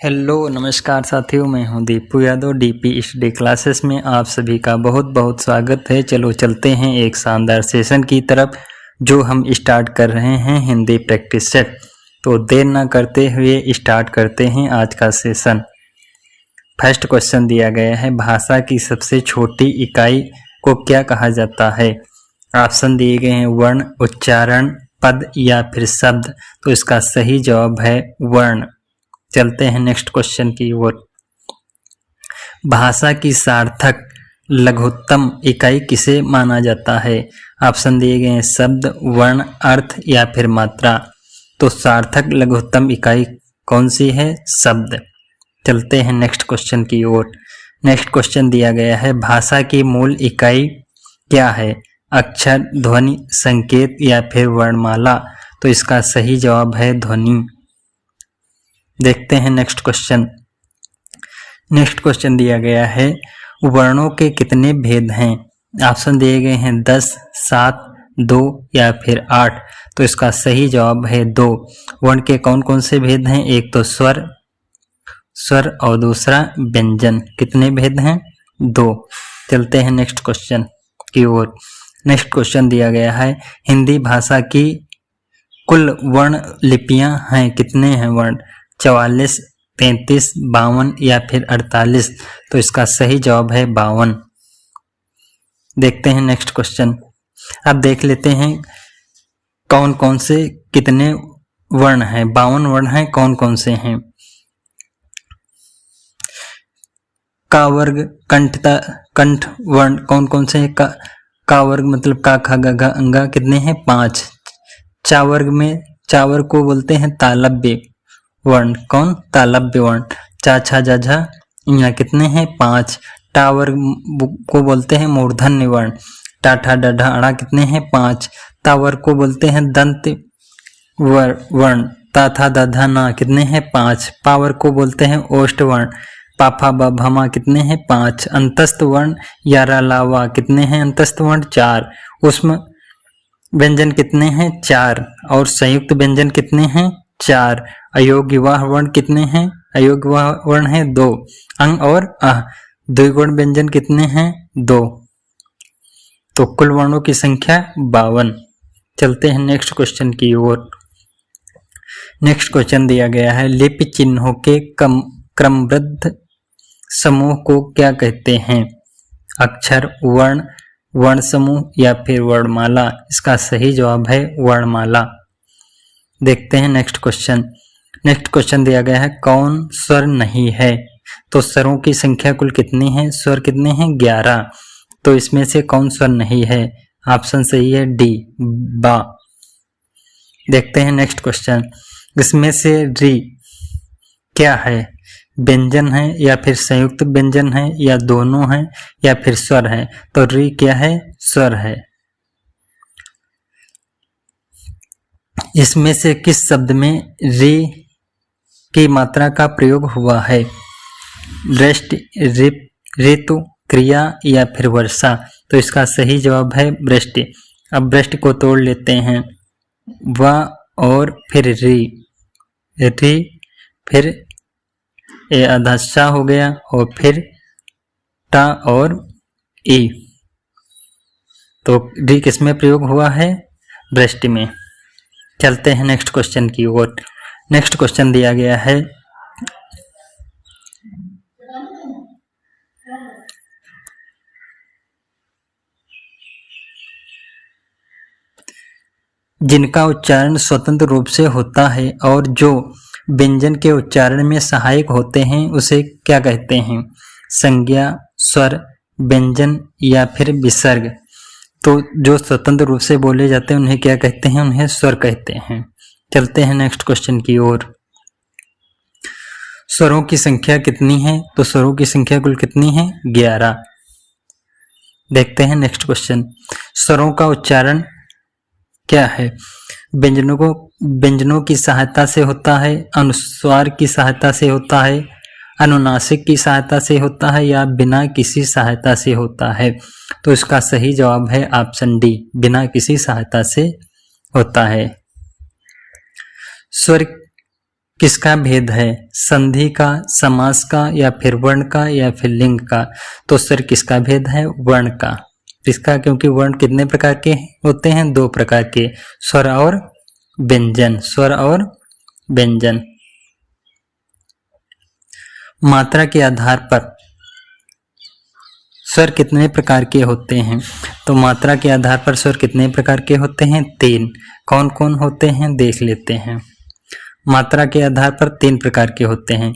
Hello नमस्कार साथियों, मैं हूं Deepu Yadav. DP study classes में आप सभी का बहुत बहुत स्वागत है। चलो चलते हैं एक शानदार सेशन की तरफ जो हम स्टार्ट कर रहे हैं हिंदी प्रैक्टिस सेट। तो देर ना करते हुए स्टार्ट करते हैं आज का सेशन। फर्स्ट क्वेश्चन दिया गया है, भाषा की सबसे छोटी इकाई को क्या कहा जाता है? ऑप्शन दिए गए हैं वर्ण, उच्चारण, पद या फिर शब्द। तो इसका सही जवाब है वर्ण। चलते हैं नेक्स्ट क्वेश्चन की ओर। भाषा की सार्थक लघुत्तम इकाई किसे माना जाता है? ऑप्शन दिए गए हैं शब्द, वर्ण, अर्थ या फिर मात्रा। तो सार्थक लघुत्तम इकाई कौन सी है? शब्द। चलते हैं नेक्स्ट क्वेश्चन की ओर। नेक्स्ट क्वेश्चन दिया गया है, भाषा की मूल इकाई क्या है? अक्षर, ध्वनि, संकेत या फिर वर्णमाला। तो इसका सही जवाब है ध्वनि। देखते हैं नेक्स्ट क्वेश्चन। नेक्स्ट क्वेश्चन दिया गया है, वर्णों के कितने भेद हैं? ऑप्शन दिए गए हैं 10, 7, 2 या फिर 8। तो इसका सही जवाब है 2। वर्ण के कौन कौन से भेद हैं? एक तो स्वर और दूसरा व्यंजन। कितने भेद हैं? 2। चलते हैं नेक्स्ट क्वेश्चन की ओर। नेक्स्ट क्वेश्चन दिया गया है, हिंदी भाषा की कुल वर्ण लिपियां हैं। कितने हैं वर्ण? 44, 33, 52 या फिर 48। तो इसका सही जवाब है 52। देखते हैं नेक्स्ट क्वेश्चन। अब देख लेते हैं कौन कौन से कितने वर्ण हैं। 52 वर्ण हैं। कौन कौन से हैं? का वर्ग, कंठ वर्ण कौन कौन से हैं? का वर्ग मतलब का, खा, गा, घा, अंगा। कितने हैं? 5। चा वर्ग को बोलते हैं तालव्य वर्ण। कौन? तालव्य वर्ण। चा, छा, जा, झा, यहाँ कितने हैं? 5। टा वर्ग को बोलते हैं मूर्धन्य वर्ण। टा, ठा, डा, ढा, अड़ा कितने हैं? 5। ता वर्ग को बोलते हैं दंत वर्ण। ता, था, दा, धा, ना कितने हैं? 5। पा वर्ग को बोलते हैं ओष्ठ वर्ण। पा, फा, बा, भा, मा कितने हैं? 5। अंतस्थ वर्ण या रा, ला, वा कितने हैं? अंतस्थ वर्ण 4। उसमें व्यंजन कितने हैं? 4। और संयुक्त व्यंजन कितने हैं? 4। अयोग्य वर्ण कितने हैं? अयोग्य वर्ण है 2। अंग और अह द्विगुण व्यंजन कितने हैं? 2। तो कुल वर्णों की संख्या 52। चलते हैं नेक्स्ट क्वेश्चन की ओर। नेक्स्ट क्वेश्चन दिया गया है, लिपि चिन्हों के क्रमबद्ध समूह को क्या कहते हैं? अक्षर, वर्ण समूह या फिर वर्णमाला। इसका सही जवाब है वर्णमाला। देखते हैं नेक्स्ट क्वेश्चन। नेक्स्ट क्वेश्चन दिया गया है, कौन स्वर नहीं है? तो स्वरों की संख्या कुल कितनी है? स्वर कितने हैं? 11। तो इसमें से कौन स्वर नहीं है? ऑप्शन सही है डी, बा। देखते हैं नेक्स्ट क्वेश्चन। इसमें से री क्या है? व्यंजन है या फिर संयुक्त व्यंजन है या दोनों है या फिर स्वर है? तो री क्या है? स्वर है। इसमें से किस शब्द में री की मात्रा का प्रयोग हुआ है? वृष्टि, ऋतु, क्रिया या फिर वर्षा। तो इसका सही जवाब है वृष्टि। अब वृष्टि को तोड़ लेते हैं। व और फिर री फिर ए आधा हो गया और फिर टा और ई। तो री किसमें प्रयोग हुआ है? वृष्टि में। चलते हैं नेक्स्ट क्वेश्चन की ओर। नेक्स्ट क्वेश्चन दिया गया है, जिनका उच्चारण स्वतंत्र रूप से होता है और जो व्यंजन के उच्चारण में सहायक होते हैं उसे क्या कहते हैं? संज्ञा, स्वर, व्यंजन या फिर विसर्ग। तो जो स्वतंत्र रूप से बोले जाते हैं उन्हें क्या कहते हैं? उन्हें स्वर कहते हैं। चलते हैं नेक्स्ट क्वेश्चन की ओर। स्वरों की संख्या कितनी है? तो स्वरों की संख्या कुल कितनी है? 11। देखते हैं नेक्स्ट क्वेश्चन। स्वरों का उच्चारण क्या है? व्यंजनों की सहायता से होता है, अनुस्वार की सहायता से होता है, अनुनासिक की सहायता से होता है या बिना किसी सहायता से होता है? तो इसका सही जवाब है ऑप्शन डी, बिना किसी सहायता से होता है। स्वर किसका भेद है, संधि का, समास का, या फिर वर्ण का, या फिर लिंग का? तो सर किसका भेद है, वर्ण का। किसका, क्योंकि वर्ण कितने प्रकार के होते हैं, दो प्रकार के, स्वर और व्यंजन, स्वर और व्यंजन। मात्रा के आधार पर स्वर कितने प्रकार के होते हैं? तो मात्रा के आधार पर स्वर कितने प्रकार के होते हैं, तीन। कौन कौन होते हैं, देख लेते हैं। मात्रा के आधार पर तीन प्रकार के होते हैं,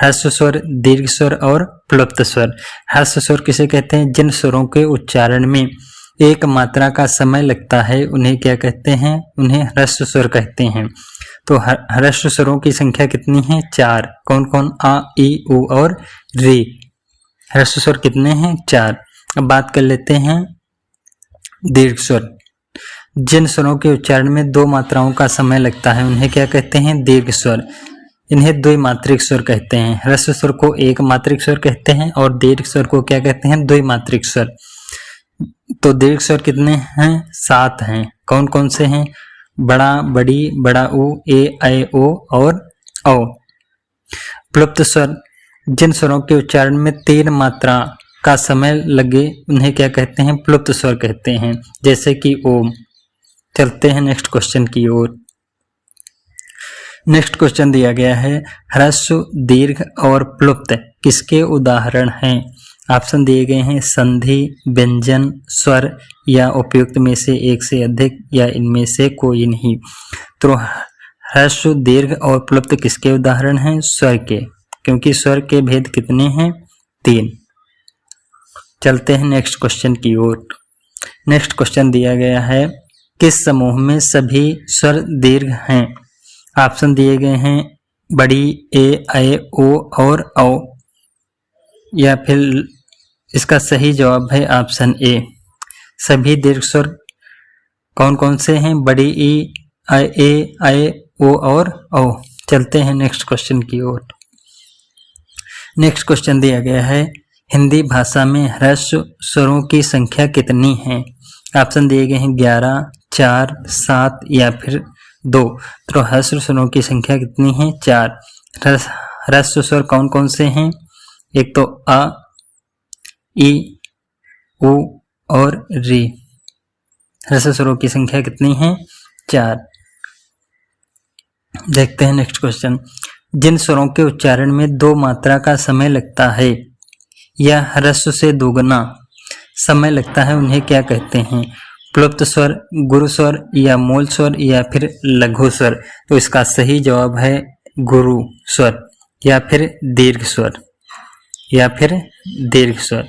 ह्रस्व स्वर, दीर्घ स्वर और प्लुप्त स्वर। ह्रस्व स्वर किसे कहते हैं, जिन स्वरों के उच्चारण में एक मात्रा का समय लगता है उन्हें क्या कहते हैं, उन्हें ह्रस्व स्वर कहते हैं। तो ह्रस्व स्वरों की संख्या कितनी है, चार। कौन कौन, आ, ई, उ और री। ह्रस्व स्वर कितने हैं, चार। अब बात कर लेते हैं दीर्घ स्वर। जिन स्वरों के उच्चारण में दो मात्राओं का समय लगता है उन्हें क्या कहते हैं, दीर्घ स्वर। इन्हें द्विमात्रिक स्वर कहते हैं। ह्रस्व स्वर को एक मात्रिक स्वर कहते हैं और दीर्घ स्वर को क्या कहते हैं, द्विमात्रिक स्वर। तो दीर्घ स्वर कितने हैं, सात हैं। कौन कौन से हैं, बड़ा, बड़ी, बड़ा ऊ, ए, ऐ, ओ और औ। प्लुप्त स्वर, जिन स्वरों के उच्चारण में तीन मात्रा का समय लगे उन्हें क्या कहते हैं, प्लुप्त स्वर कहते हैं, जैसे कि ओम। चलते हैं नेक्स्ट क्वेश्चन की ओर। नेक्स्ट क्वेश्चन दिया गया है, ह्रस्व, दीर्घ और प्लुप्त किसके उदाहरण हैं? ऑप्शन दिए गए हैं, संधि, व्यंजन, स्वर या उपयुक्त में से एक से अधिक या इनमें से कोई नहीं। तो ह्रस्व, दीर्घ और प्लुप्त किसके उदाहरण हैं, स्वर के, क्योंकि स्वर के भेद कितने हैं, तीन। चलते हैं नेक्स्ट क्वेश्चन की ओर। नेक्स्ट क्वेश्चन दिया गया है, किस समूह में सभी स्वर दीर्घ हैं? ऑप्शन दिए गए हैं, बड़ी, ए, ऐ, ओ और औ, या फिर इसका सही जवाब है ऑप्शन ए, सभी दीर्घ स्वर। कौन कौन से हैं, बड़ी, ई, ऐ, ओ और औ। चलते हैं नेक्स्ट क्वेश्चन की ओर। नेक्स्ट क्वेश्चन दिया गया है, हिंदी भाषा में ह्रस्व स्वरों की संख्या कितनी है? ऑप्शन दिए गए हैं, 11, 4, 7 या फिर 2। तो ह्रस्व स्वरों की संख्या कितनी है, 4। ह्रस्व स्वर कौन कौन से हैं, एक तो अ, ई, उ और री। ह्रस्व स्वरों की संख्या कितनी है, 4। देखते हैं नेक्स्ट क्वेश्चन, जिन स्वरों के उच्चारण में दो मात्रा का समय लगता है या ह्रस्व से दोगुना समय लगता है उन्हें क्या कहते हैं? प्लुप्त स्वर, गुरु स्वर या मूल स्वर या फिर लघु स्वर। तो इसका सही जवाब है गुरु स्वर या फिर दीर्घ स्वर, या फिर दीर्घ स्वर।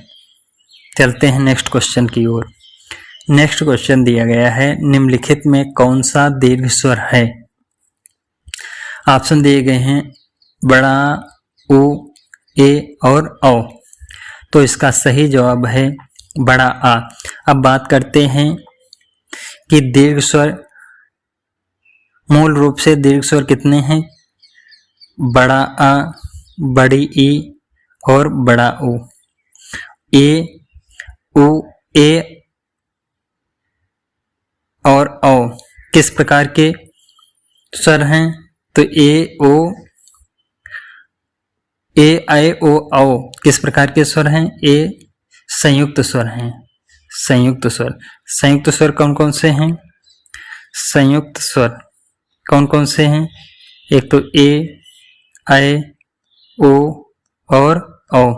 चलते हैं नेक्स्ट क्वेश्चन की ओर। नेक्स्ट क्वेश्चन दिया गया है, निम्नलिखित में कौन सा दीर्घ स्वर है? ऑप्शन दिए गए हैं, बड़ा, उ, ए और औ। तो इसका सही जवाब है बड़ा आ। अब बात करते हैं कि दीर्घ स्वर, मूल रूप से दीर्घ स्वर कितने हैं, बड़ा आ, बड़ी ई और बड़ा उ। ए, उ, ए और औ किस प्रकार के स्वर हैं? तो ए, ओ, ए, ऐ, ओ, औ किस प्रकार के स्वर हैं? ए संयुक्त स्वर हैं, संयुक्त स्वर। संयुक्त स्वर कौन कौन से हैं? संयुक्त स्वर कौन कौन से हैं? एक तो ए, ऐ, ओ और औ।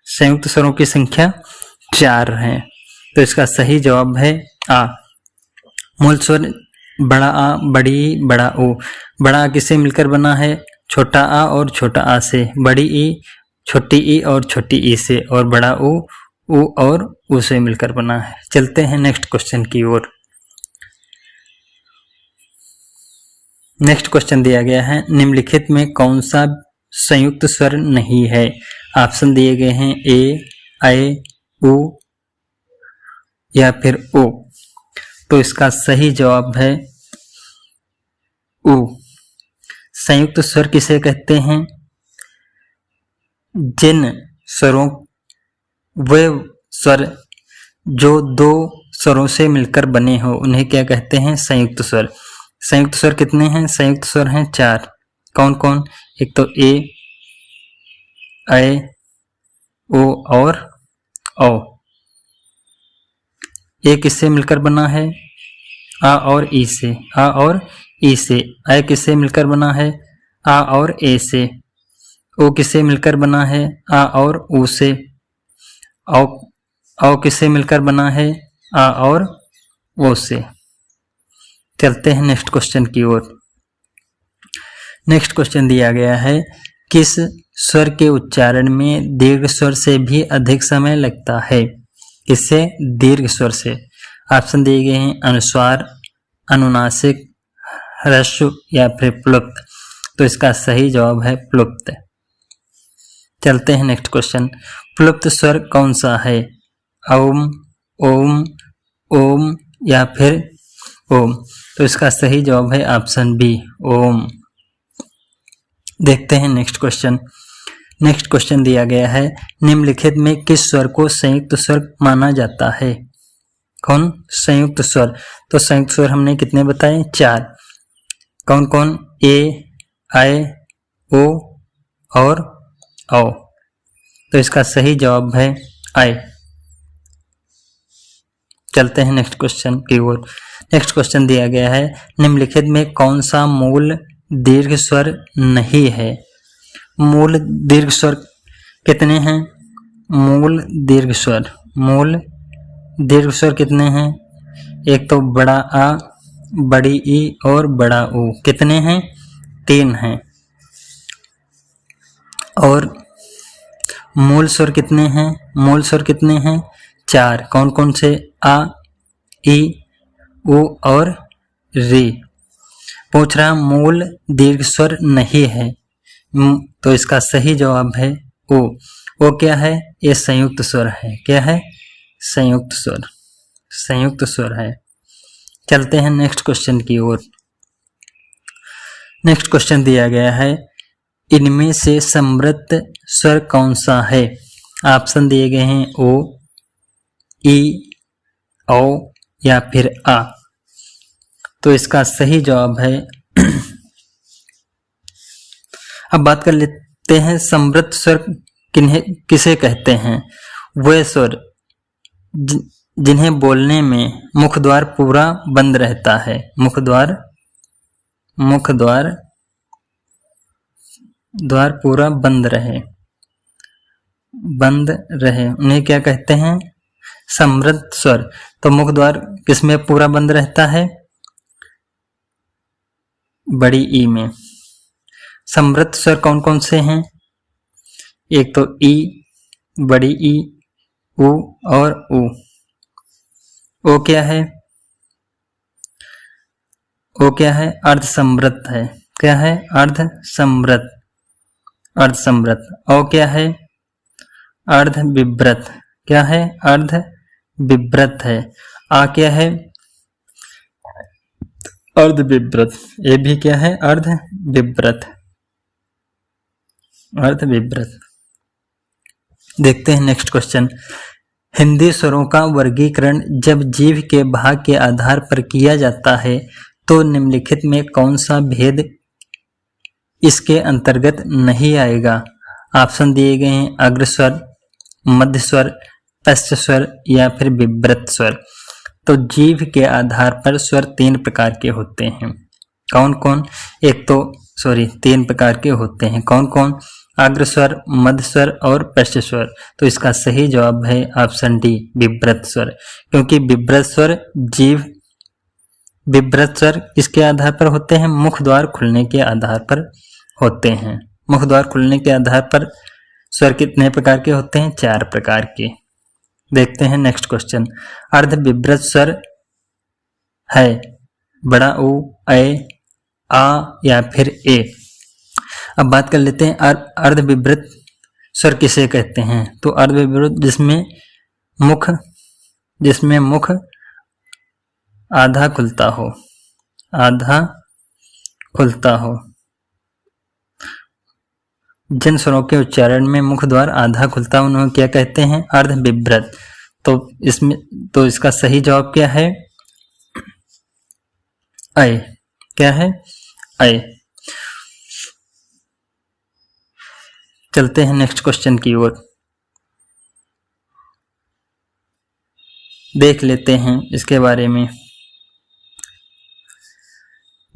संयुक्त स्वरों की संख्या 4 है। तो इसका सही जवाब है आ। मूल स्वर बड़ा आ, बड़ी, बड़ा ओ। बड़ा आ किससे मिलकर बना है? छोटा आ और छोटा आ से। बड़ी ई, छोटी ई और छोटी ई से। और बड़ा उ और उ से मिलकर बना है। चलते हैं नेक्स्ट क्वेश्चन की ओर। नेक्स्ट क्वेश्चन दिया गया है, निम्नलिखित में कौन सा संयुक्त स्वर नहीं है? ऑप्शन दिए गए हैं, ए, ऐ, उ या फिर ओ। तो इसका सही जवाब है उ। संयुक्त स्वर किसे कहते हैं? जिन स्वरों, वे स्वर जो दो स्वरों से मिलकर बने हो उन्हें क्या कहते हैं? संयुक्त स्वर। संयुक्त स्वर कितने हैं? संयुक्त स्वर हैं 4। कौन कौन? एक तो ए, ऐ, ओ और औ। ए किससे मिलकर बना है? आ और ई से। आ और ई से। ऐ किससे मिलकर बना है? आ और ए से। ओ किससे मिलकर बना है? आ और ऊ से। औ किससे मिलकर बना है? आ और ओ से। चलते हैं नेक्स्ट क्वेश्चन की ओर। नेक्स्ट क्वेश्चन दिया गया है, किस स्वर के उच्चारण में दीर्घ स्वर से भी अधिक समय लगता है? किससे? दीर्घ स्वर से। ऑप्शन दिए गए हैं अनुस्वार, अनुनासिक, ह्रस्व या फिर प्लुप्त। तो इसका सही जवाब है प्लुप्त। चलते हैं नेक्स्ट क्वेश्चन। प्लुप्त स्वर कौन सा है? औम, ओम, ओम या फिर ओम। तो इसका सही जवाब है ऑप्शन बी, ओम। देखते हैं नेक्स्ट क्वेश्चन। नेक्स्ट क्वेश्चन दिया गया है, निम्नलिखित में किस स्वर को संयुक्त स्वर माना जाता है? कौन? संयुक्त स्वर। तो संयुक्त स्वर हमने कितने बताए? 4। कौन कौन? ए, ऐ, ओ और औ। तो इसका सही जवाब है ऐ। चलते हैं नेक्स्ट क्वेश्चन की ओर। नेक्स्ट क्वेश्चन दिया गया है, निम्नलिखित में कौन सा मूल दीर्घ स्वर नहीं है? मूल दीर्घ स्वर कितने हैं? मूल दीर्घ स्वर कितने हैं? एक तो बड़ा आ, बड़ी ई और बड़ा ऊ। कितने हैं? 3 हैं। और मूल स्वर कितने हैं? मूल स्वर कितने हैं? 4। कौन कौन से? आ, ई, उ और री। पूछ रहा मूल दीर्घ स्वर नहीं है, तो इसका सही जवाब है ओ। ओ क्या है? ये संयुक्त स्वर है। क्या है? संयुक्त स्वर। संयुक्त स्वर है। चलते हैं नेक्स्ट क्वेश्चन की ओर। नेक्स्ट क्वेश्चन दिया गया है, इनमें से समृद्ध स्वर कौन सा है? ऑप्शन दिए गए हैं ओ, ई, औ या फिर आ। तो इसका सही जवाब है अब बात कर लेते हैं समृद्ध स्वर किसे कहते हैं? वे स्वर जिन्हें बोलने में मुख द्वार पूरा बंद रहता है। मुख द्वार पूरा बंद रहे उन्हें क्या कहते हैं? समृद्ध स्वर। तो मुख द्वार किसमें पूरा बंद रहता है? बड़ी ई में। समृद्ध स्वर कौन कौन से हैं? एक तो ई, बड़ी ई, उ और उ। ओ क्या है? ओ क्या है? अर्ध समृद्ध है। क्या है? अर्ध समृद्ध। औ क्या है? अर्ध विव्रत। क्या है? अर्ध विव्रत है। आ क्या है? अर्ध विव्रत। ये भी क्या है? अर्ध विव्रत। देखते हैं नेक्स्ट क्वेश्चन। हिंदी स्वरों का वर्गीकरण जब जीभ के भाग के आधार पर किया जाता है तो निम्नलिखित में कौन सा भेद इसके अंतर्गत नहीं आएगा? ऑप्शन दिए गए हैं अग्र स्वर, मध्य स्वर, पश्च स्वर या फिर विव्रत स्वर। तो जीभ के आधार पर स्वर 3 प्रकार के होते हैं। कौन कौन? 3 प्रकार के होते हैं। कौन कौन? अग्र स्वर, मध्य स्वर और पश्च स्वर। तो इसका सही जवाब है ऑप्शन डी, विव्रत स्वर। क्योंकि विव्रत स्वर किसके आधार पर होते हैं? मुख द्वार खुलने के आधार पर होते हैं। मुख द्वार खुलने के आधार पर स्वर कितने प्रकार के होते हैं? 4 प्रकार के। देखते हैं नेक्स्ट क्वेश्चन। अर्ध विव्रत स्वर है बड़ा ऊ, ऐ, आ या फिर ए। अब बात कर लेते हैं अर्ध विव्रत स्वर किसे कहते हैं? तो अर्ध विव्रत जिसमें मुख आधा खुलता हो। जिन स्वरों के उच्चारण में मुख द्वार आधा खुलता है उन्हें क्या कहते हैं? अर्ध विव्रत। तो इसका सही जवाब क्या है? ऐ। क्या है? ऐ। चलते हैं नेक्स्ट क्वेश्चन की ओर, देख लेते हैं इसके बारे में।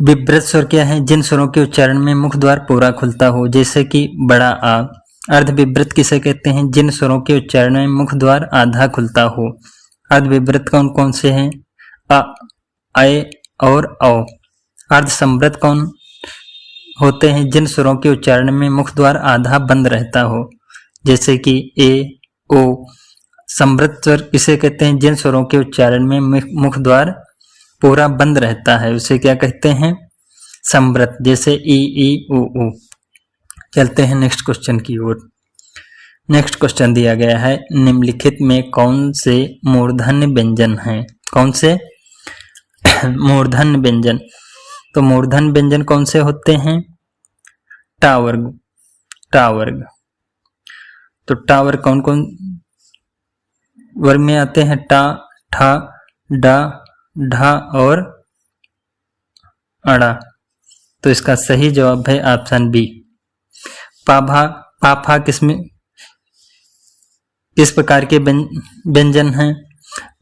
विभ्रत स्वर क्या है? जिन स्वरों के उच्चारण में मुख द्वार पूरा खुलता हो, जैसे कि बड़ा आ। अर्ध विभ्रत किसे कहते हैं? जिन स्वरों के उच्चारण में मुख द्वार आधा खुलता हो। अर्ध विभ्रत कौन कौन से हैं? अ, ए और औ। अर्ध संवृत कौन होते हैं? जिन स्वरों के उच्चारण में मुख द्वार आधा बंद रहता हो, जैसे कि ए, ओ। संवृत स्वर किसे कहते हैं? जिन स्वरों के उच्चारण में मुख द्वार पूरा बंद रहता है, उसे क्या कहते हैं? संवृत, जैसे ई, उ, ऊ। चलते हैं नेक्स्ट क्वेश्चन की ओर। नेक्स्ट क्वेश्चन दिया गया है, निम्नलिखित में कौन से मूर्धन्य व्यंजन हैं? कौन से मूर्धन्य व्यंजन? तो मूर्धन्य व्यंजन कौन से होते हैं? टा वर्ग, टा वर्ग। तो टा वर्ग कौन कौन वर्ग में आते हैं? टा, ठा, डा, ढा और अड़ा। तो इसका सही जवाब है ऑप्शन बी। पाभा, पाफा किसमें किस प्रकार के व्यंजन हैं?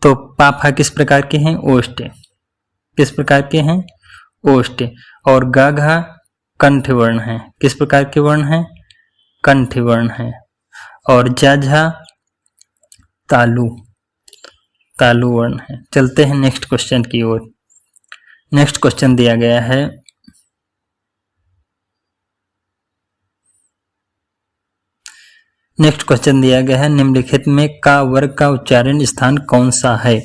तो पाफा किस प्रकार के हैं? ओष्ठ। किस प्रकार के हैं? ओष्ठ। और गाघा कंठ वर्ण है। किस प्रकार के वर्ण है? कंठ वर्ण है। और जाझा तालु, तालु वर्ण है। चलते हैं नेक्स्ट क्वेश्चन की ओर। नेक्स्ट क्वेश्चन दिया गया है, नेक्स्ट क्वेश्चन दिया गया है, निम्नलिखित में का वर्ग का उच्चारण स्थान कौन सा है?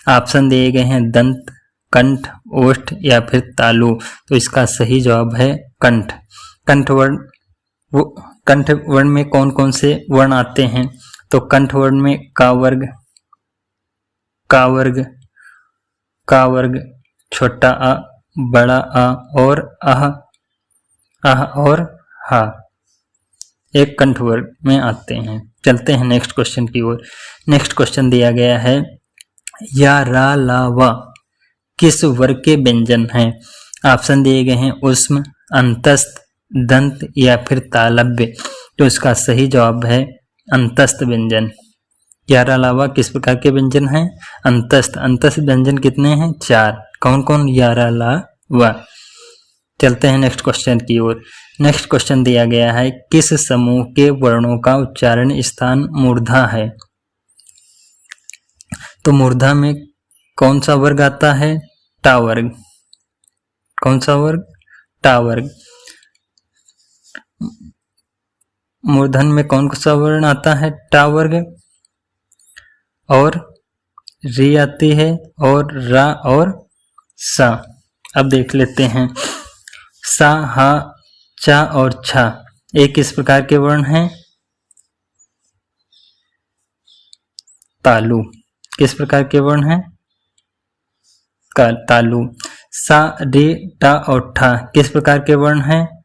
ऑप्शन दिए गए हैं दंत, कंठ, ओष्ठ या फिर तालु। तो इसका सही जवाब है कंठ। कंठ वर्ण, कंठ वर्ण में कौन कौन से वर्ण आते हैं? तो कंठ वर्ण में का वर्ग, का वर्ग, का वर्ग, छोटा आ, बड़ा आ और आह, आह और हा, एक कंठ वर्ग में आते हैं। चलते हैं नेक्स्ट क्वेश्चन की ओर। नेक्स्ट क्वेश्चन दिया गया है, या, रा, ला, वा किस वर्ग के व्यंजन हैं? ऑप्शन दिए गए हैं उष्म, अंतस्थ, दंत या फिर तालव्य। तो इसका सही जवाब है अंतस्थ व्यंजन। यारा लावा किस प्रकार के व्यंजन हैं? अंतस्थ। अंतस्थ व्यंजन कितने हैं? 4। कौन कौन? यारा लावा। चलते हैं नेक्स्ट क्वेश्चन की ओर। नेक्स्ट क्वेश्चन दिया गया है, किस समूह के वर्णों का उच्चारण स्थान मूर्धा है? तो मूर्धा में कौन सा वर्ग आता है? टा वर्ग। कौन सा वर्ग? टा वर्ग। मूर्धन में कौन सा वर्ण आता है? टा वर्ग। और री आती है और रा और सा। अब देख लेते हैं, सा, हा, चा और छा एक किस प्रकार के वर्ण हैं? तालु। किस प्रकार के वर्ण हैं? तालु। सा, री, टा और ठा किस प्रकार के वर्ण हैं?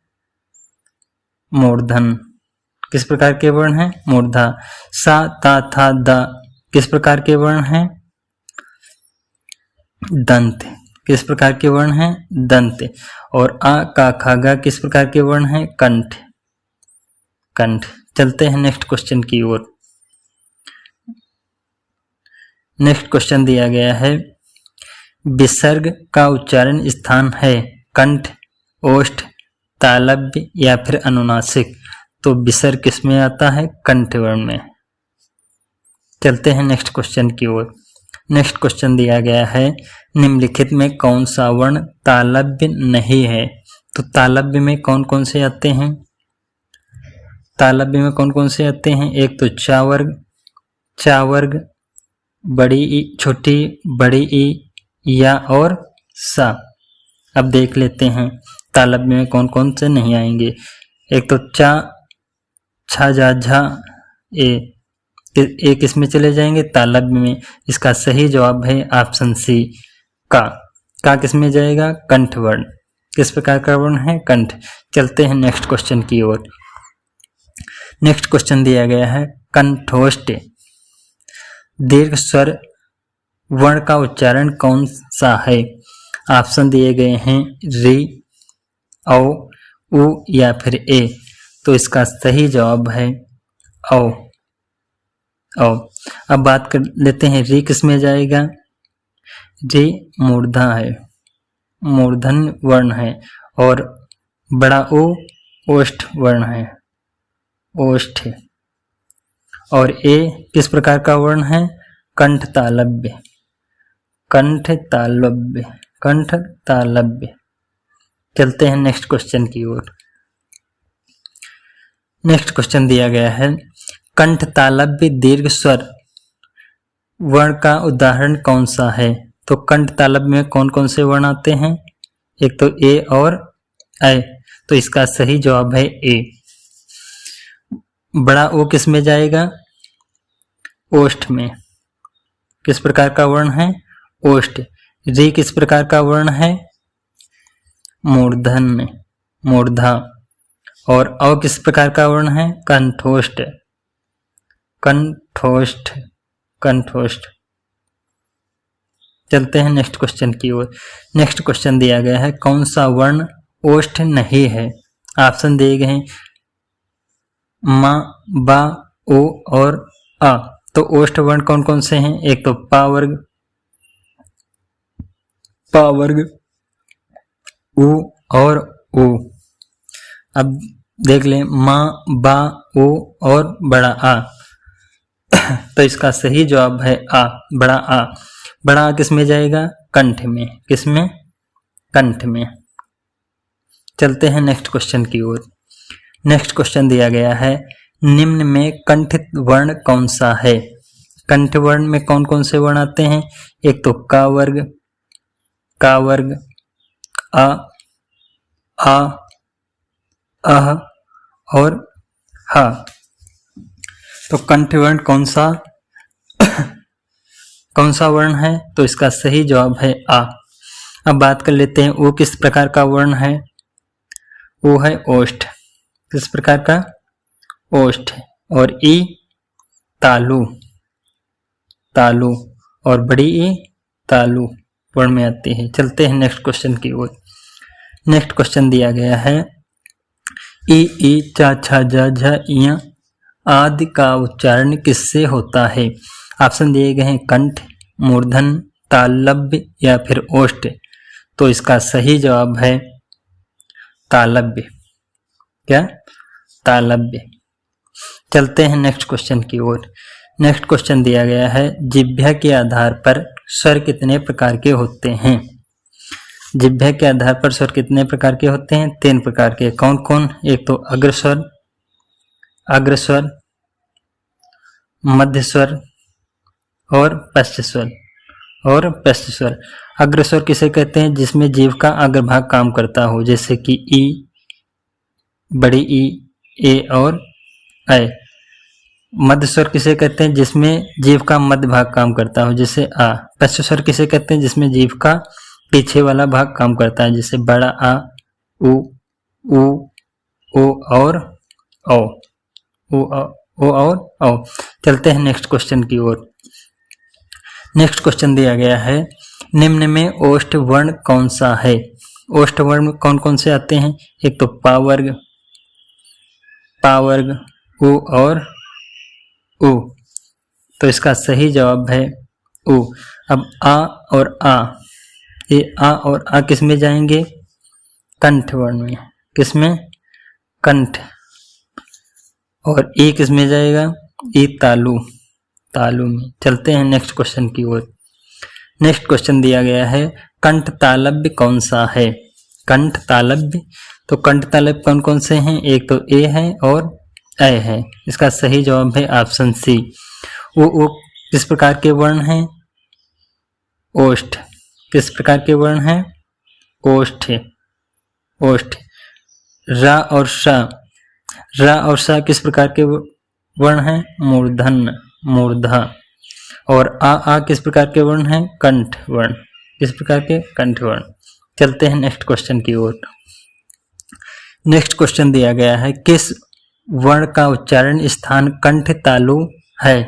मूर्धन। किस प्रकार के वर्ण हैं? मूर्धा। सा, ता, था, दा किस प्रकार के वर्ण हैं? दंत। किस प्रकार के वर्ण हैं? दंत। और आ, का, खा, गा किस प्रकार के वर्ण हैं? कंठ। कंठ। चलते हैं नेक्स्ट क्वेश्चन की ओर। नेक्स्ट क्वेश्चन दिया गया है, विसर्ग का उच्चारण स्थान है कंठ, ओष्ठ, तालव्य या फिर अनुनासिक। तो विसर्ग किस में आता है? कंठ वर्ण में। चलते हैं नेक्स्ट क्वेश्चन की ओर। नेक्स्ट क्वेश्चन दिया गया है, निम्नलिखित में कौन सा वर्ण तालव्य नहीं है? तो तालव्य में कौन कौन से आते हैं? तालव्य में कौन कौन से आते हैं? एक तो चा वर्ग, चा वर्ग, बड़ी ई, छोटी बड़ी ई, या और सा। अब देख लेते हैं तालव्य में कौन कौन से नहीं आएंगे। एक तो चा, छा, जा, झा, ए किस में चले जाएंगे? तालव्य में। इसका सही जवाब है ऑप्शन सी, का। का किस में जाएगा? कंठ वर्ण। किस प्रकार का वर्ण है? कंठ। चलते हैं नेक्स्ट क्वेश्चन की ओर। नेक्स्ट क्वेश्चन दिया गया है, कंठोष्ठ दीर्घ स्वर वर्ण का उच्चारण कौन सा है? ऑप्शन दिए गए हैं री, औ, उ या फिर ए। तो इसका सही जवाब है औ। औ। अब बात कर लेते हैं री किस में जाएगा। री मूर्धा है, मूर्धन वर्ण है, और बड़ा ओ ओष्ठ वर्ण है, ओष्ठ। और ए किस प्रकार का वर्ण है, कंठ तालव्य, कंठ तालव्य, कंठ तालव्य। चलते हैं नेक्स्ट क्वेश्चन की ओर। नेक्स्ट क्वेश्चन दिया गया है, कंठ तालव्य दीर्घ स्वर वर्ण का उदाहरण कौन सा है। तो कंठ तालव्य में कौन कौन से वर्ण आते हैं, एक तो ए और ऐ, तो इसका सही जवाब है ए। बड़ा ओ किस में जाएगा, ओष्ठ में। किस प्रकार का वर्ण है, ओष्ठ। री किस प्रकार का वर्ण है, मूर्धन में, मूर्धा। और औ किस प्रकार का वर्ण है, कंठोष्ठ, कंठोष्ठ, कंठोष्ठ। चलते हैं नेक्स्ट क्वेश्चन की ओर। नेक्स्ट क्वेश्चन दिया गया है, कौन सा वर्ण ओष्ठ नहीं है। ऑप्शन दिए गए हैं मा, बा, ओ और आ। तो ओष्ठ वर्ण कौन कौन से हैं, एक तो पा वर्ग, पा वर्ग, उ और उ। अब देख लें मा, बा, ओ और बड़ा आ। तो इसका सही जवाब है आ, बड़ा आ। बड़ा आ किस में जाएगा, कंठ में। किस में, कंठ में। चलते हैं नेक्स्ट क्वेश्चन की ओर। नेक्स्ट क्वेश्चन दिया गया है, निम्न में कंठित वर्ण कौन सा है। कंठ वर्ण में कौन कौन से वर्ण आते हैं, एक तो का वर्ग, का वर्ग, आ, आ, अह और हा। तो कंठ वर्ण कौन सा कौन सा वर्ण है, तो इसका सही जवाब है आ। अब बात कर लेते हैं ओ किस प्रकार का वर्ण है, ओ है ओष्ठ। किस प्रकार का, ओष्ठ। और ई तालु, तालु। और बड़ी ई तालु वर्ण में आती है। चलते हैं नेक्स्ट क्वेश्चन की ओर। नेक्स्ट क्वेश्चन दिया गया है, ई चा छा झा झा इया आदि का उच्चारण किससे होता है। ऑप्शन दिए गए हैं कंठ, मूर्धन, तालव्य या फिर ओष्ठ। तो इसका सही जवाब है तालव्य। क्या, तालव्य। चलते हैं नेक्स्ट क्वेश्चन की ओर। नेक्स्ट क्वेश्चन दिया गया है, जिह्वा के आधार पर स्वर कितने प्रकार के होते हैं। जिह्वा के आधार पर स्वर कितने प्रकार के होते हैं, 3 प्रकार के। कौन कौन, एक तो अग्रस्वर, अग्रस्वर, मध्य स्वर और पश्च स्वर, और पश्च स्वर। अग्रस्वर किसे कहते हैं, जिसमें जीभ का अग्रभाग काम करता हो, जैसे कि ई, बड़ी ई, ए और ऐ। मध्य स्वर किसे कहते हैं, जिसमें जीभ का मध्य भाग काम करता हो, जैसे आ। पश्च स्वर किसे कहते हैं, जिसमें जीभ का पीछे वाला भाग काम करता है, जैसे बड़ा आ, उ, ओ और ओ, ओ और ओ। चलते हैं नेक्स्ट क्वेश्चन की ओर। नेक्स्ट क्वेश्चन दिया गया है, निम्न में ओष्ठ वर्ण कौन सा है। ओष्ठ वर्ण कौन कौन से आते हैं, एक तो पा वर्ग, पा वर्ग, उ और उ। तो इसका सही जवाब है उ। अब आ और आ, ये आ और आ किस में जाएंगे, कंठ वर्ण में। किस में, कंठ। और ई किस में जाएगा, ई तालु, तालु में। चलते हैं नेक्स्ट क्वेश्चन की ओर। नेक्स्ट क्वेश्चन दिया गया है, कंठ तालव्य कौन सा है। कंठ तालव्य, तो कंठ तालव्य कौन कौन से हैं, एक तो ए है और ऐ है। इसका सही जवाब है ऑप्शन सी। वो किस प्रकार के वर्ण हैं, ओष्ठ। किस प्रकार के वर्ण हैं, ओष्ठ, ओष्ठ। रा और सा, रा और सा किस प्रकार के वर्ण हैं, मूर्धन, मूर्धा। और आ किस प्रकार के वर्ण हैं, कंठ वर्ण। किस प्रकार के, कंठ वर्ण। चलते हैं नेक्स्ट क्वेश्चन की ओर। नेक्स्ट क्वेश्चन दिया गया है, किस वर्ण का उच्चारण स्थान कंठ तालु है।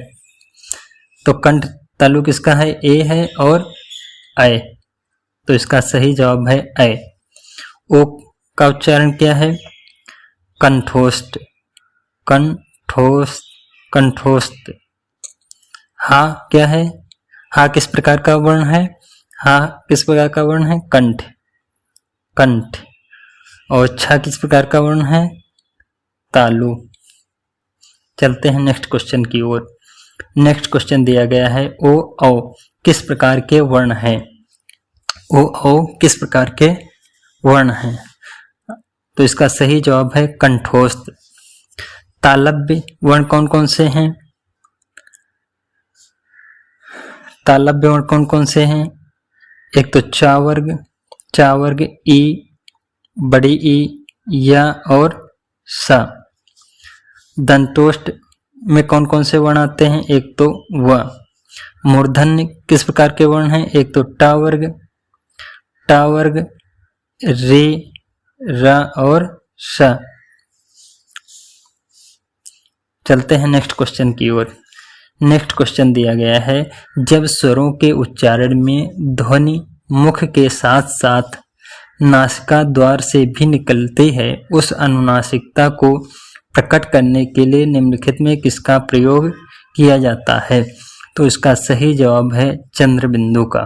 तो कंठ तालु किसका है, ए है और ऐ। तो इसका सही जवाब है ऐ। ओ का उच्चारण क्या है, कंठोष्ठ, कंठोष्ठ, कंठोष्ठ। हा क्या है? हा किस प्रकार का वर्ण है? हा किस प्रकार का वर्ण है? कंठ, कंठ। और छा किस प्रकार का वर्ण है? तालु। चलते हैं नेक्स्ट क्वेश्चन की ओर। नेक्स्ट क्वेश्चन दिया गया है ओ औ किस प्रकार के वर्ण हैं? ओ औ किस प्रकार के वर्ण हैं? तो इसका सही जवाब है कंठोस्थ। तालव्य वर्ण कौन कौन से हैं? तालव्य वर्ण कौन कौन से हैं? एक तो चा वर्ग, चा वर्ग, ई, बड़ी ई, या और सा। दंतोष्ठ में कौन कौन से वर्ण आते हैं? एक तो व। मूर्धन्य किस प्रकार के वर्ण हैं? एक तो टा वर्ग, टा वर्ग, रे, रा और श। चलते हैं नेक्स्ट क्वेश्चन की ओर। नेक्स्ट क्वेश्चन दिया गया है जब स्वरों के उच्चारण में ध्वनि मुख के साथ साथ नासिका द्वार से भी निकलती है उस अनुनासिकता को प्रकट करने के लिए निम्नलिखित में किसका प्रयोग किया जाता है? तो इसका सही जवाब है चंद्र बिंदु का।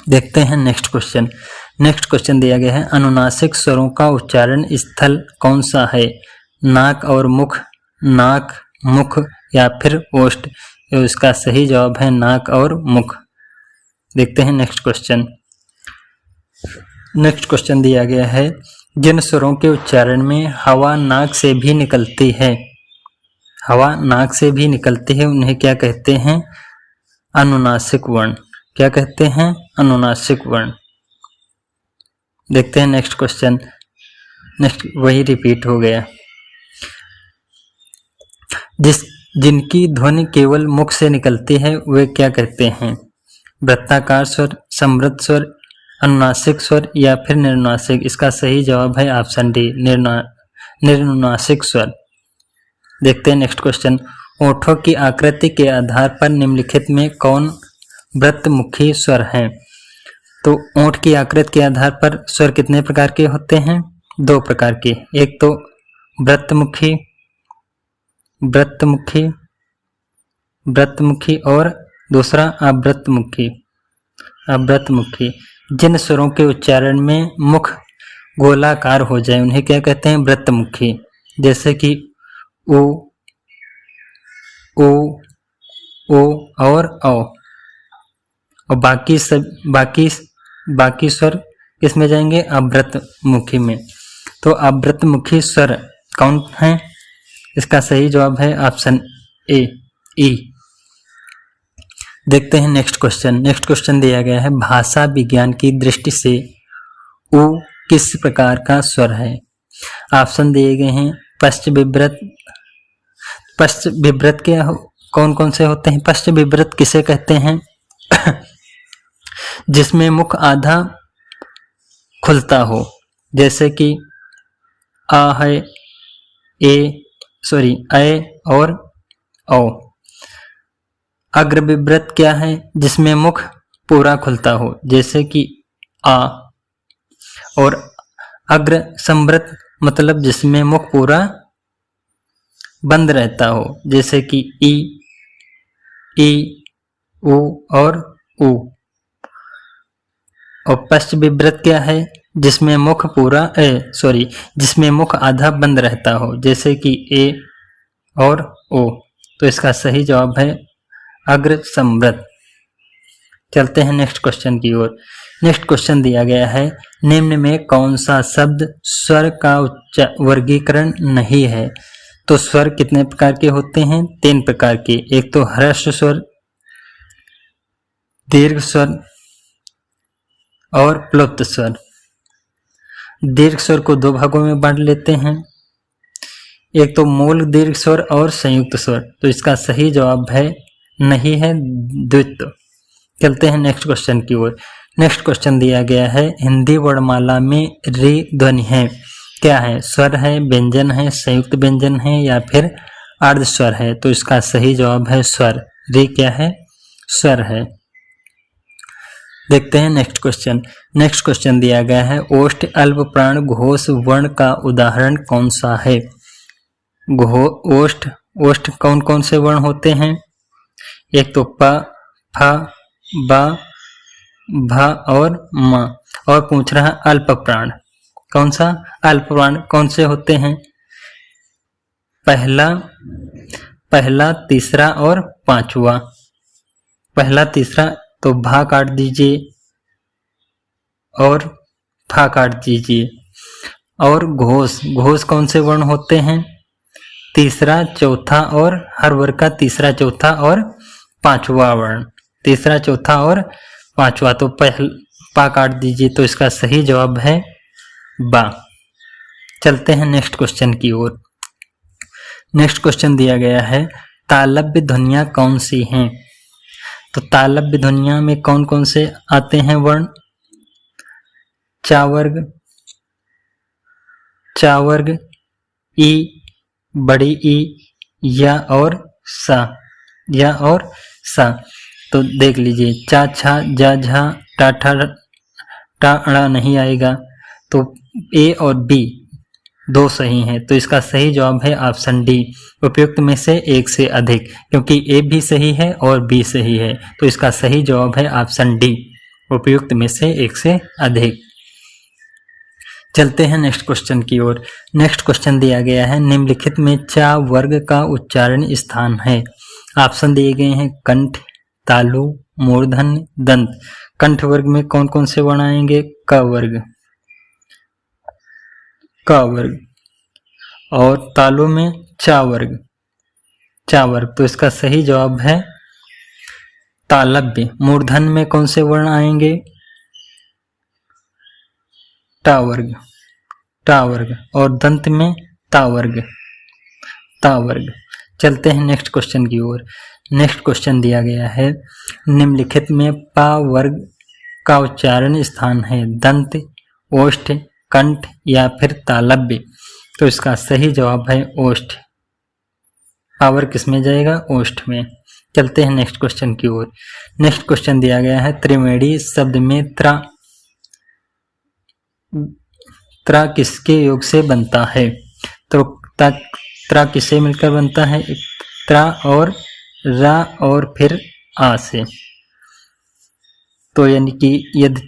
देखते हैं नेक्स्ट क्वेश्चन। नेक्स्ट क्वेश्चन दिया गया है अनुनासिक स्वरों का उच्चारण स्थल कौन सा है? नाक और मुख, नाक, मुख या फिर ओष्ठ? तो इसका सही जवाब है नाक और मुख। देखते हैं नेक्स्ट क्वेश्चन। नेक्स्ट क्वेश्चन दिया गया है जिन स्वरों के उच्चारण में हवा नाक से भी निकलती है, हवा नाक से भी निकलती है, उन्हें क्या कहते हैं? अनुनासिक वर्ण। क्या कहते हैं? अनुनासिक वर्ण। देखते हैं नेक्स्ट क्वेश्चन। नेक्स्ट वही रिपीट हो गया। जिनकी ध्वनि केवल मुख से निकलती है वे क्या कहते हैं? वृत्ताकार स्वर, समृद्ध स्वर, अनुनासिक स्वर या फिर निर्नुनासिक? इसका सही जवाब है ऑप्शन डी, निर्नुनासिक स्वर। देखते हैं नेक्स्ट क्वेश्चन। ओठों की आकृति के आधार पर निम्नलिखित में कौन वृत्तमुखी स्वर हैं? तो ओठ की आकृति के आधार पर स्वर कितने प्रकार के होते हैं? दो प्रकार के। एक तो वृत्तमुखी, वृत्तमुखी, वृत्तमुखी और दूसरा अवृत्तमुखी, अवृत्तमुखी। जिन स्वरों के उच्चारण में मुख गोलाकार हो जाए उन्हें क्या कहते हैं? वृत्तमुखी। जैसे कि उ, ओ, ओ और औ। और बाकी स्वर किस में जाएंगे? अवृत्तमुखी में। तो अवृत्तमुखी स्वर कौन है? इसका सही जवाब है ऑप्शन ए, ई। देखते हैं नेक्स्ट क्वेश्चन। नेक्स्ट क्वेश्चन दिया गया है भाषा विज्ञान की दृष्टि से उ किस प्रकार का स्वर है? ऑप्शन दिए गए हैं पश्च विव्रत। पश्च विव्रत के कौन कौन से होते हैं? पश्च विव्रत किसे कहते हैं? जिसमें मुख आधा खुलता हो, जैसे कि आ है, अ और औ। अग्र विव्रत क्या है? जिसमें मुख पूरा खुलता हो, जैसे कि आ। और अग्र संवृत मतलब जिसमें मुख पूरा बंद रहता हो, जैसे कि ई, उ और उ। और पश्च विव्रत क्या है? जिसमें मुख जिसमें मुख आधा बंद रहता हो, जैसे कि ए और ओ। तो इसका सही जवाब है अग्र संवृत। चलते हैं नेक्स्ट क्वेश्चन की ओर। नेक्स्ट क्वेश्चन दिया गया है निम्न में कौन सा शब्द स्वर का वर्गीकरण नहीं है? तो स्वर कितने प्रकार के होते हैं? 3 प्रकार के। एक तो ह्रस्व स्वर, दीर्घ स्वर और प्लुप्त स्वर। दीर्घ स्वर को 2 भागों में बांट लेते हैं, एक तो मूल दीर्घ स्वर और संयुक्त स्वर। तो इसका सही जवाब है नहीं है, द्वित्व। चलते हैं नेक्स्ट क्वेश्चन की ओर। नेक्स्ट क्वेश्चन दिया गया है हिंदी वर्णमाला में री ध्वनि है, क्या है? स्वर है, व्यंजन है, संयुक्त व्यंजन है या फिर अर्ध स्वर है? तो इसका सही जवाब है स्वर। री क्या है? स्वर है। देखते हैं नेक्स्ट क्वेश्चन। नेक्स्ट क्वेश्चन दिया गया है ओष्ठ अल्प प्राण घोष वर्ण का उदाहरण कौन सा है। ओष्ठ ओष्ठ कौन कौन से वर्ण होते हैं? एक तो प, फ, ब, भ और म। और पूछ रहा है अल्प प्राण कौन सा? अल्प प्राण कौन से होते हैं? पहला तीसरा और पांचवा। पहला तीसरा तो भा काट दीजिए और फा काट दीजिए। और घोष घोष कौन से वर्ण होते हैं? तीसरा चौथा और हर वर्ग का तीसरा चौथा और पांचवा वर्ण। तीसरा चौथा और पांचवा तो पा काट दीजिए, तो इसका सही जवाब है बा। चलते हैं नेक्स्ट क्वेश्चन की ओर। नेक्स्ट क्वेश्चन दिया गया है तालव्य ध्वनियां कौन सी हैं। तो तालव्य ध्वनियां में कौन कौन से आते हैं वर्ण? चावर्ग, ई, बड़ी ई, या और सा। तो देख लीजिए चा छा जा झा टा ठा टा अड़ा नहीं आएगा, तो ए और बी दो सही हैं, तो इसका सही जवाब है ऑप्शन डी, उपयुक्त में से एक से अधिक, क्योंकि ए भी सही है और बी सही है, तो इसका सही जवाब है ऑप्शन डी, उपयुक्त में से एक से अधिक। चलते हैं नेक्स्ट क्वेश्चन की ओर। नेक्स्ट क्वेश्चन दिया गया है निम्नलिखित में चा वर्ग का उच्चारण स्थान है। ऑप्शन दिए गए हैं कंठ, तालु, मूर्धन्य, दंत। कंठ वर्ग में कौन कौन से वर्ण आएंगे? क वर्ग और तालु में चा वर्ग। तो इसका सही जवाब है तालव्य। मूर्धन्य में कौन से वर्ण आएंगे? टा वर्ग और दंत में ता वर्ग। चलते हैं नेक्स्ट क्वेश्चन की ओर। नेक्स्ट क्वेश्चन दिया गया है निम्नलिखित में पा वर्ग का उच्चारण स्थान है दंत, ओष्ठ, कंठ या फिर तालव्य। तो इसका सही जवाब है ओष्ठ। पावर किस में जाएगा? ओष्ठ में। चलते हैं नेक्स्ट क्वेश्चन की ओर। नेक्स्ट क्वेश्चन दिया गया है त्रिवेणी शब्द में त्रा किसके योग से बनता है? तो त्रा किससे मिलकर बनता है? त्रा और रा और फिर आ से। तो यानी कि यदि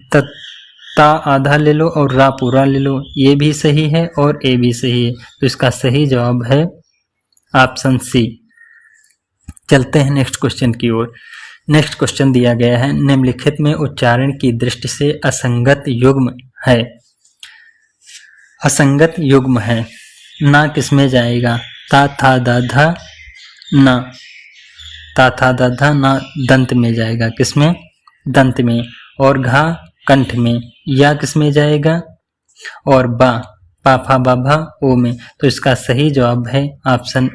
ता आधा ले लो और रा पूरा ले लो, ये भी सही है और ए भी सही है, तो इसका सही जवाब है ऑप्शन सी। चलते हैं नेक्स्ट क्वेश्चन की ओर। नेक्स्ट क्वेश्चन दिया गया है निम्नलिखित में उच्चारण की दृष्टि से असंगत युग्म है। असंगत युग्म है ना किसमें जाएगा? ता था दा धा ना, ता था दा धा ना दंत में जाएगा। किसमें? दंत में। और घा कंठ में। या किसमें जाएगा? और बा पा फा बा भा ओ में। तो इसका सही जवाब है ऑप्शन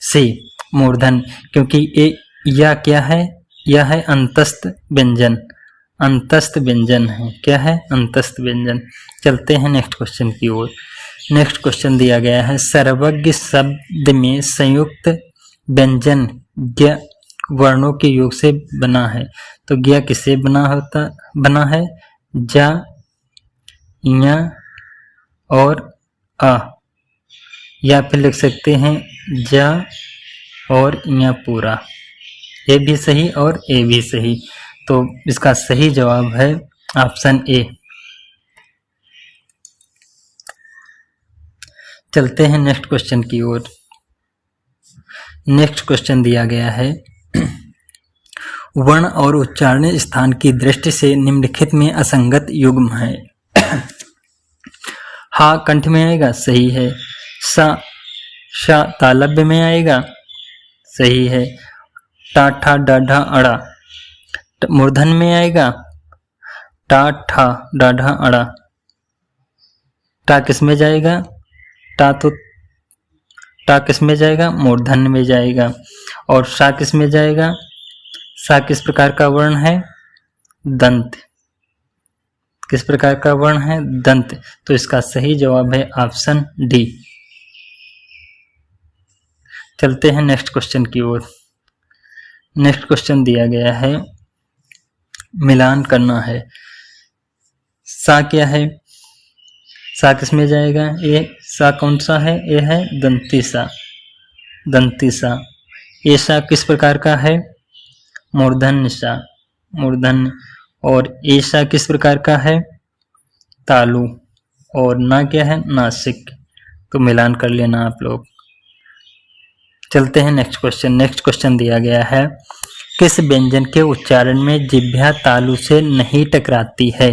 सी, मूर्धन, क्योंकि ये या क्या है? यह है अंतस्थ व्यंजन। अंतस्थ व्यंजन है। क्या है? अंतस्थ व्यंजन। चलते हैं नेक्स्ट क्वेश्चन की ओर। नेक्स्ट क्वेश्चन दिया गया है सर्वज्ञ शब्द में संयुक्त व्यंजन ज्ञ वर्णों के योग से बना है। तो ज्ञ किससे बना है? जा, या और आ, या फिर लिख सकते हैं जा और या पूरा। ए भी सही और ए भी सही, तो इसका सही जवाब है ऑप्शन ए। चलते हैं नेक्स्ट क्वेश्चन की ओर। नेक्स्ट क्वेश्चन दिया गया है वर्ण और उच्चारण स्थान की दृष्टि से निम्नलिखित में असंगत युग्म है। हा कंठ में आएगा, सही है। सा तालव्य में आएगा, सही है। टा ठा डा ढा अड़ा मूर्धन में आएगा। टा ठा डा ढा अड़ा। टा किस में जाएगा? टा किस में जाएगा? मूर्धन्य में जाएगा। और सा किस में जाएगा? सा किस प्रकार का वर्ण है? दंत। किस प्रकार का वर्ण है? दंत। तो इसका सही जवाब है ऑप्शन डी। चलते हैं नेक्स्ट क्वेश्चन की ओर। नेक्स्ट क्वेश्चन दिया गया है मिलान करना है। सा क्या है, सा किस में जाएगा, ये सा कौन सा है, ये है दंती सा, दंती सा। ये सा किस प्रकार का है, मूर्धन्य सा, मूर्धन्य। और ये सा किस प्रकार का है, तालु। और ना क्या है, नासिक। तो मिलान कर लेना आप लोग। चलते हैं नेक्स्ट क्वेश्चन। नेक्स्ट क्वेश्चन दिया गया है, किस व्यंजन के उच्चारण में जिह्वा तालु से नहीं टकराती है।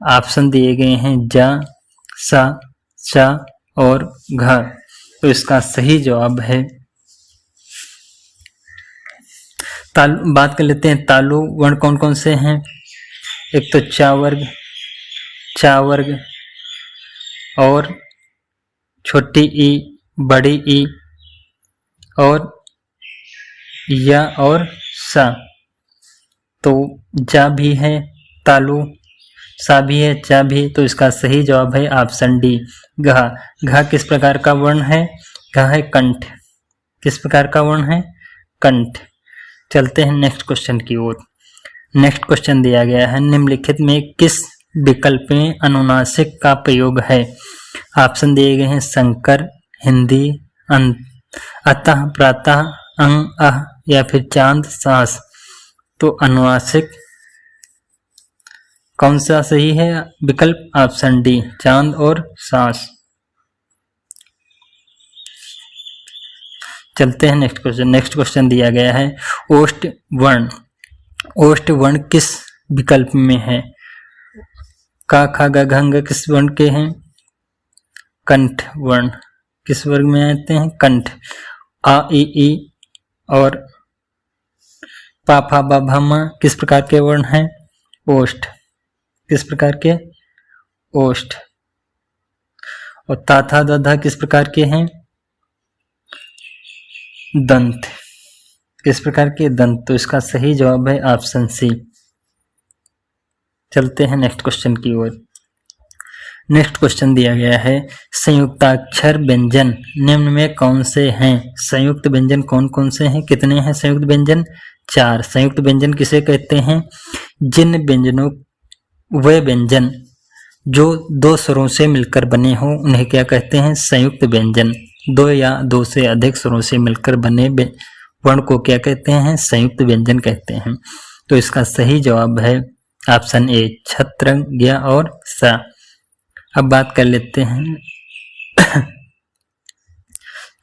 ऑप्शन दिए गए हैं जा, सा, चा और घ। तो इसका सही जवाब है तालु। बात कर लेते हैं तालु वर्ण कौन कौन से हैं। एक तो चा वर्ग, चा वर्ग और छोटी ई, बड़ी ई और या और सा। तो जा भी है तालु, सा भी है, चा भी। तो इसका सही जवाब है ऑप्शन डी घा। घा किस प्रकार का वर्ण है, घा है कंठ। किस प्रकार का वर्ण है, कंठ। चलते हैं नेक्स्ट क्वेश्चन की ओर। नेक्स्ट क्वेश्चन दिया गया है, निम्नलिखित में किस विकल्प में अनुनासिक का प्रयोग है। ऑप्शन दिए गए हैं संकर, हिंदी, अतः, प्रातः, अंग, अह या फिर चांद, सांस। तो अनुनासिक कौन सा सही है विकल्प, ऑप्शन डी चांद और सांस। चलते हैं नेक्स्ट क्वेश्चन। नेक्स्ट क्वेश्चन दिया गया है, ओष्ठ वर्ण, ओष्ठ वर्ण किस विकल्प में है। का, खा, गा, घ, अंग किस वर्ण के हैं, कंठ वर्ण। किस वर्ग में आते हैं, कंठ। आ, ई और पा, फा, बा, भा, मा किस प्रकार के वर्ण हैं, ओष्ठ। किस प्रकार के, ओष्ठ। और ता, था, दा, धा किस प्रकार के हैं, दंत। किस प्रकार के, दंत। तो इसका सही जवाब है ऑप्शन सी। चलते हैं नेक्स्ट क्वेश्चन की ओर। नेक्स्ट क्वेश्चन दिया गया है, संयुक्ताक्षर व्यंजन निम्न में कौन से हैं। संयुक्त व्यंजन कौन कौन से हैं, कितने हैं संयुक्त व्यंजन, 4। संयुक्त व्यंजन किसे कहते हैं, जिन व्यंजनों, वे व्यंजन जो 2 स्वरों से मिलकर बने हों उन्हें क्या कहते हैं, संयुक्त व्यंजन। 2 या 2 से अधिक स्वरों से मिलकर बने वर्ण को क्या कहते हैं, संयुक्त व्यंजन कहते हैं। तो इसका सही जवाब है ऑप्शन ए छत्र, ज्ञ और सा। अब बात कर लेते हैं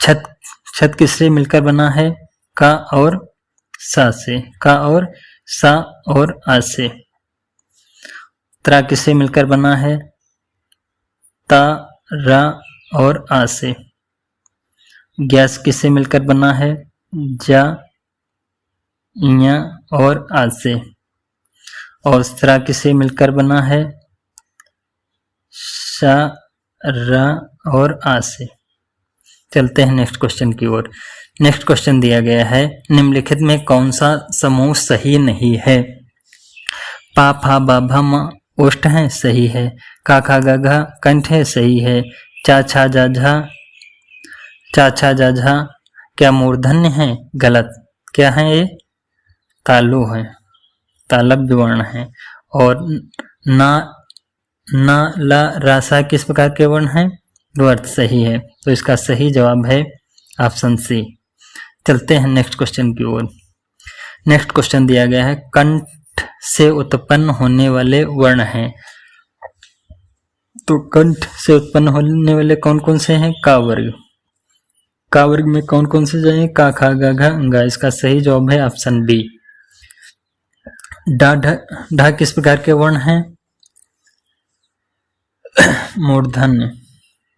छत, छत किससे मिलकर बना है, का और सा से, का और सा और आ से। त्रा किससे मिलकर बना है, ता, रा और आ से। गैस किससे मिलकर बना है, जा, ञ और आ से। और स्त्रा किससे मिलकर बना है, सा, रा और आ से। चलते हैं नेक्स्ट क्वेश्चन की ओर। नेक्स्ट क्वेश्चन दिया गया है, निम्नलिखित में कौन सा समूह सही नहीं है। पा, फा, बा, भा, मा ओष्ठ है, सही है। का, खा, गा, घा कंठ है, सही है। चा, छा, जा, झा, चा, छा, जा, झा क्या मूर्धन्य है, गलत। क्या है ये, तालु है, तालव्य वर्ण है। और ना, ना, ला, रासा किस प्रकार के वर्ण हैं, द्वर्त, सही है। तो इसका सही जवाब है ऑप्शन सी। चलते हैं नेक्स्ट क्वेश्चन की ओर। नेक्स्ट क्वेश्चन दिया गया है, कंठ से उत्पन्न होने वाले वर्ण हैं। तो कंठ से उत्पन्न होने वाले कौन कौन से हैं, का वर्ग। का वर्ग में कौन कौन से जाएंगे, का, खा, गा, घा, अंगा। इसका सही जवाब है ऑप्शन बी। डा, ढा किस प्रकार के वर्ण हैं, मूर्धन्य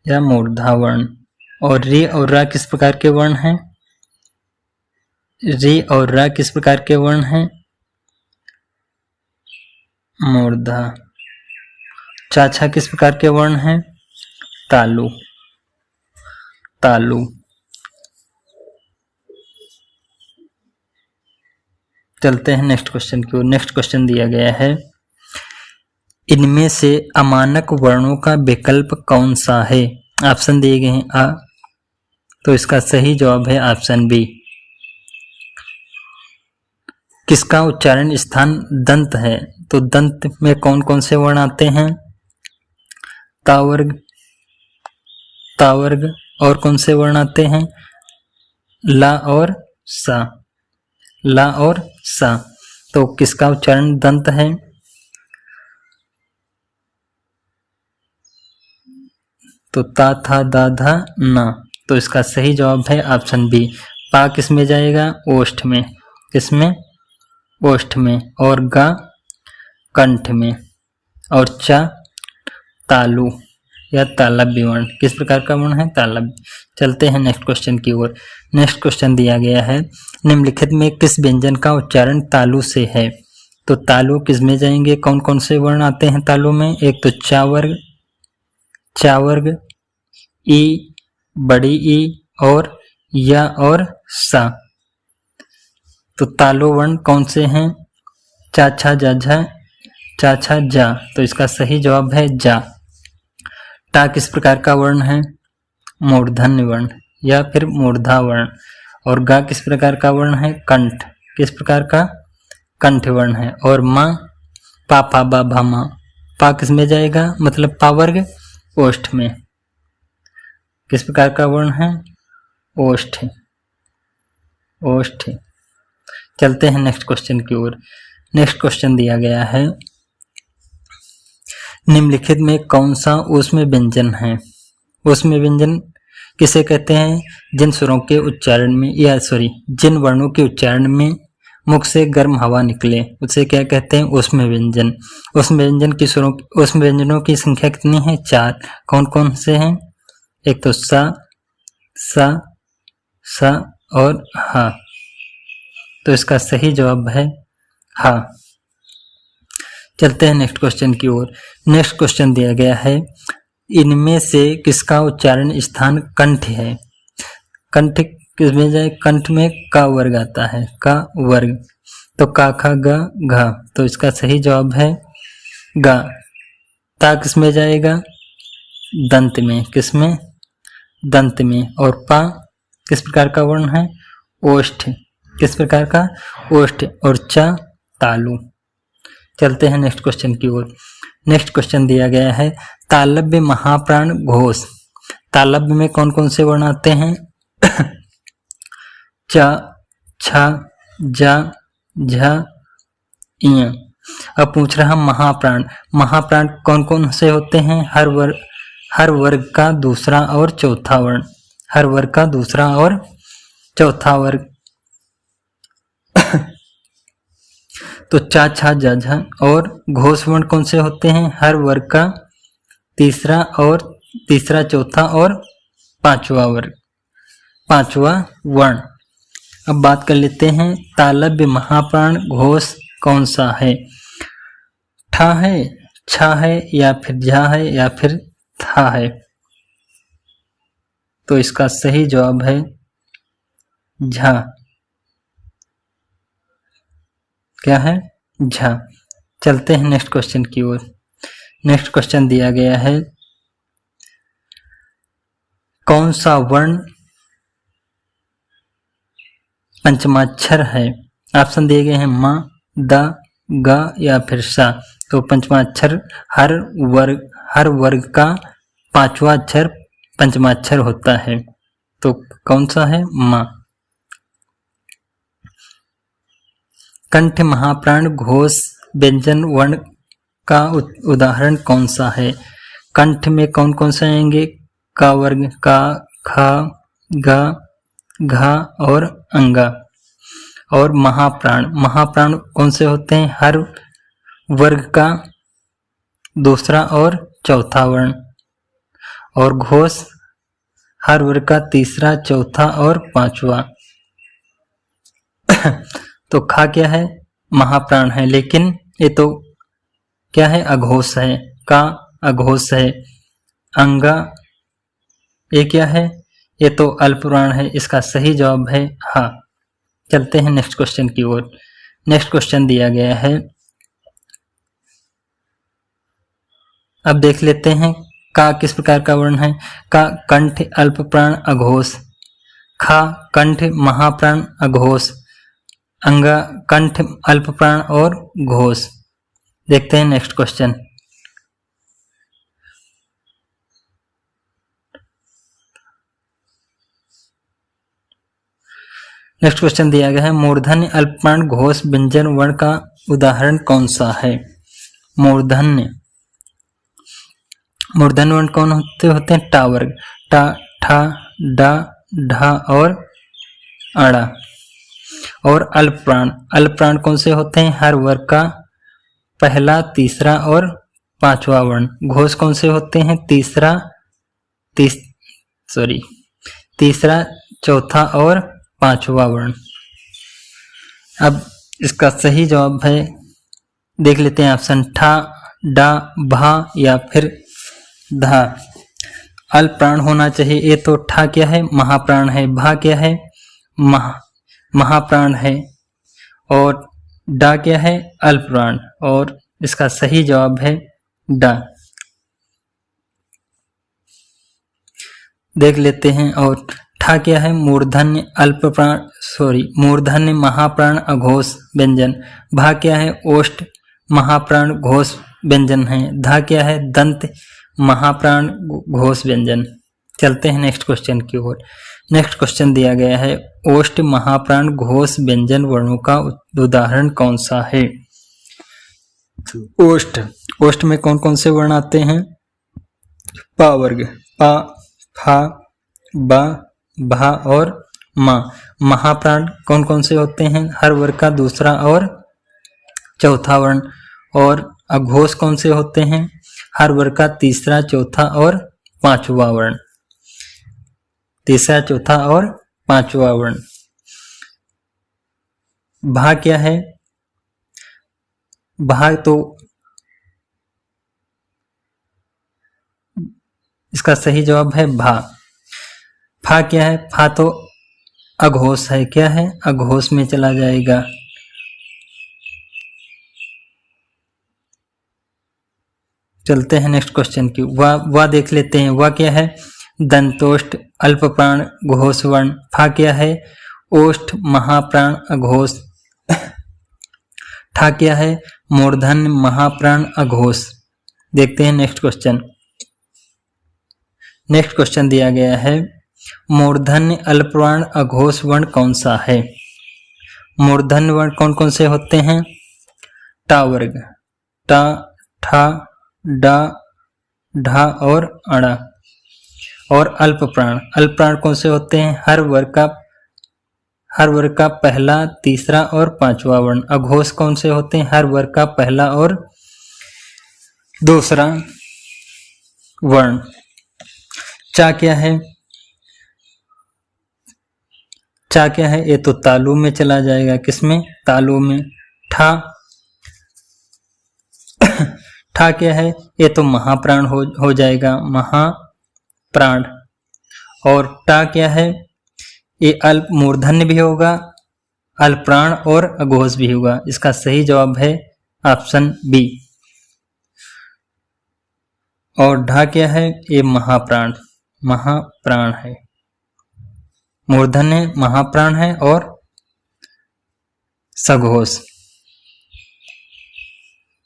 या मूर्धा वर्ण। और री और रा किस प्रकार के वर्ण हैं, री और रा किस प्रकार के वर्ण हैं, मूर्धा। चा, छा किस प्रकार के वर्ण हैं, तालु, तालु। चलते हैं नेक्स्ट क्वेश्चन की ओर। नेक्स्ट क्वेश्चन दिया गया है, इनमें से अमानक वर्णों का विकल्प कौन सा है। ऑप्शन दिए गए हैं आ, तो इसका सही जवाब है ऑप्शन बी। किसका उच्चारण स्थान दंत है? तो दंत में कौन कौन से वर्ण आते हैं? तावर्ग, तावर्ग, और कौन से वर्ण आते हैं? ला और सा, ला और सा। तो किसका उच्चारण दंत है? तो ता, था, दा, धा, ना। तो इसका सही जवाब है ऑप्शन बी। पा किस में जाएगा? ओष्ठ में। किसमें? ओष्ठ में। और गा कंठ में। और चा तालु या तालव्य वर्ण। किस प्रकार का वर्ण है? तालव्य। चलते हैं नेक्स्ट क्वेश्चन की ओर। नेक्स्ट क्वेश्चन दिया गया है, निम्नलिखित में किस व्यंजन का उच्चारण तालु से है? तो तालु किस में जाएंगे? कौन कौन से वर्ण आते हैं तालु में? एक तो चा वर्ग, चा वर्ग, ई, बड़ी ई, और या और सा। तो तालु वर्ण कौन से हैं? चा, छा, जा, झा, चा, छा, जा। तो इसका सही जवाब है जा। टा किस प्रकार का वर्ण है? मूर्धन्य वर्ण या फिर मूर्धा वर्ण। और गा किस प्रकार का वर्ण है? कंठ। किस प्रकार का? कंठ वर्ण है। और माँ पा, पा, बा, भा, मा। पा किस में जाएगा? मतलब पा वर्ग ओष्ठ में। किस प्रकार का वर्ण है? ओष्ठ, ओष्ठ। चलते हैं नेक्स्ट क्वेश्चन की ओर। नेक्स्ट क्वेश्चन दिया गया है, निम्नलिखित में कौन सा ऊष्म व्यंजन है? ऊष्म व्यंजन किसे कहते हैं? जिन स्वरों के उच्चारण में या जिन वर्णों के उच्चारण में मुख से गर्म हवा निकले उसे क्या कहते हैं? ऊष्म व्यंजन। ऊष्म व्यंजन की स्वरों, ऊष्म व्यंजनों की संख्या कितनी है? 4। कौन कौन से हैं? एक तो सा, सा, सा और हा। तो इसका सही जवाब है हा। चलते हैं नेक्स्ट क्वेश्चन की ओर। नेक्स्ट क्वेश्चन दिया गया है, इनमें से किसका उच्चारण स्थान कंठ है? कंठ किस में जाए? कंठ में का वर्ग आता है, का वर्ग। तो का, खा, गा, घा। तो इसका सही जवाब है गा। ता किस में जाएगा? दंत में। किस में? दंत में। और पा किस प्रकार का वर्ण है? ओष्ठ। किस प्रकार का? ओष्ठ। और चा तालु। चलते हैं नेक्स्ट क्वेश्चन की ओर। नेक्स्ट क्वेश्चन दिया गया है, तालव्य महाप्राण घोष। तालव्य में कौन कौन से वर्ण आते हैं? चा, छा, जा, झा, इया। अब पूछ रहा महाप्राण। महाप्राण कौन कौन से होते हैं? हर वर्ग का दूसरा और चौथा वर्ण। हर वर्ग का दूसरा और चौथा वर्ग। तो चा, छा, जा, झा। और घोष वर्ण कौन से होते हैं? हर वर्ग का तीसरा, चौथा और पांचवा वर्ग, पांचवा वर्ण। अब बात कर लेते हैं, तालव्य महाप्राण घोष कौन सा है? ठा है, छा है, या फिर झा है, या फिर था है? तो इसका सही जवाब है झा। क्या है? झा। चलते हैं नेक्स्ट क्वेश्चन की ओर। नेक्स्ट क्वेश्चन दिया गया है, कौन सा वर्ण पंचमाक्षर है? ऑप्शन दिए गए हैं मा, दा, गा या फिर सा। तो पंचमाक्षर हर वर्ग का पांचवा अक्षर पंचमाक्षर होता है। तो कौन सा है? मा। कंठ महाप्राण घोष व्यंजन वर्ण का उदाहरण कौन सा है? कंठ में कौन कौन से आएंगे? का वर्ग, का, खा, गा, घा और अंगा। और महाप्राण कौन से होते हैं? हर वर्ग का दूसरा और चौथा वर्ण। और घोष हर वर्ग का तीसरा, चौथा और पांचवा। तो खा क्या है? महाप्राण है, लेकिन ये तो क्या है? अघोष है। का अघोष है। अंगा ये क्या है? ये तो अल्पप्राण है। इसका सही जवाब है हा। चलते हैं नेक्स्ट क्वेश्चन की ओर। नेक्स्ट क्वेश्चन दिया गया है, अब देख लेते हैं का किस प्रकार का वर्ण है। का कंठ अल्पप्राण अघोष, खा कंठ महाप्राण अघोष, अंगा, कंठ, अल्प प्राण और घोष। देखते हैं नेक्स्ट क्वेश्चन। नेक्स्ट क्वेश्चन दिया गया है, मूर्धन्य, अल्प प्राण, घोष व्यंजन वर्ण का उदाहरण कौन सा है? मूर्धन्य वर्ण कौन होते हैं? टा वर्ग, टा, ठा, डा, ढा और अड़ा। और अल्प प्राण कौन से होते हैं? हर वर्ग का पहला, तीसरा और पांचवा वर्ण। घोष कौन से होते हैं? तीसरा, चौथा और पांचवा वर्ण। अब इसका सही जवाब है, देख लेते हैं ऑप्शन, ठा, डा, भा या फिर धा। अल्प प्राण होना चाहिए। ये तो ठा क्या है? महाप्राण है। भा क्या है? महाप्राण है। और डा क्या है? अल्प प्राण। और इसका सही जवाब है डा। देख लेते हैं। और ठा क्या है? मूर्धन्य, अल्प प्राण, मूर्धन्य, महाप्राण, अघोष व्यंजन। भा क्या है? ओष्ठ, महाप्राण, घोष व्यंजन है। धा क्या है? दंत, महाप्राण, घोष व्यंजन। चलते हैं नेक्स्ट क्वेश्चन की ओर। नेक्स्ट क्वेश्चन दिया गया है, ओष्ठ, महाप्राण, घोष व्यंजन वर्णों का उदाहरण कौन सा है? ओष्ठ में कौन कौन से वर्ण आते हैं? पा वर्ग, पा, फा, बा, भा और मा। महाप्राण कौन कौन से होते हैं? हर वर्ग का दूसरा और चौथा वर्ण। और अघोष कौन से होते हैं? हर वर्ग का तीसरा, चौथा और पांचवा वर्ण। तीसरा, चौथा और पांचवा वर्ण। भा क्या है? भा तो इसका सही जवाब है भा। फा क्या है? फा तो अघोष है। क्या है? अघोष में चला जाएगा। चलते हैं नेक्स्ट क्वेश्चन की। वा देख लेते हैं। वा क्या है? दंतोष्ठ, अल्प प्राण, घोष वर्ण। फा क्या है? ओष्ठ, महाप्राण, अघोष। ठा क्या है? मूर्धन्य, महाप्राण, अघोष। देखते हैं नेक्स्ट क्वेश्चन। नेक्स्ट क्वेश्चन दिया गया है, मूर्धन्य, अल्प प्राण, अघोष वर्ण कौन सा है? मूर्धन्य वर्ण कौन कौन से होते हैं? टा वर्ग, टा, ठा, डा, ढा और अड़ा। और अल्प प्राण कौन से होते हैं? हर वर्ग का पहला, तीसरा और पांचवा वर्ण। अघोष कौन से होते हैं? हर वर्ग का पहला और दूसरा वर्ण। चा क्या है? चा क्या है? ये तो तालु में चला जाएगा। किसमें? तालु में। ठा ठा क्या है? ये तो महाप्राण हो जाएगा, महाप्राण। और टा क्या है? ये अल्प मूर्धन्य भी होगा, अल्प प्राण और अघोष भी होगा। इसका सही जवाब है ऑप्शन बी। और ढा क्या है? ये महाप्राण है। मूर्धन्य महाप्राण है और सघोष।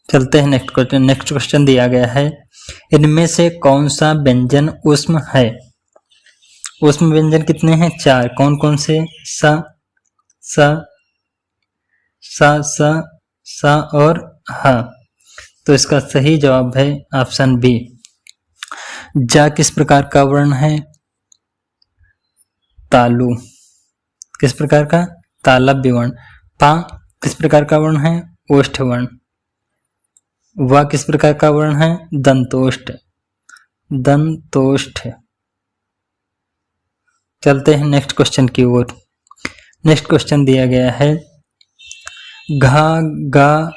चलते हैं नेक्स्ट क्वेश्चन। नेक्स्ट क्वेश्चन दिया गया है, इनमें से कौन सा व्यंजन ऊष्म है? ऊष्म व्यंजन कितने हैं? 4। कौन कौन से? स, सा और हा। तो इसका सही जवाब है ऑप्शन बी। जा किस प्रकार का वर्ण है? तालु। किस प्रकार का? तालव्य वर्ण। पा किस प्रकार का वर्ण है? ओष्ठ वर्ण। वा किस प्रकार का वर्ण है? दंतोष्ठ। चलते हैं नेक्स्ट क्वेश्चन की ओर। नेक्स्ट क्वेश्चन दिया गया है, घा, गा,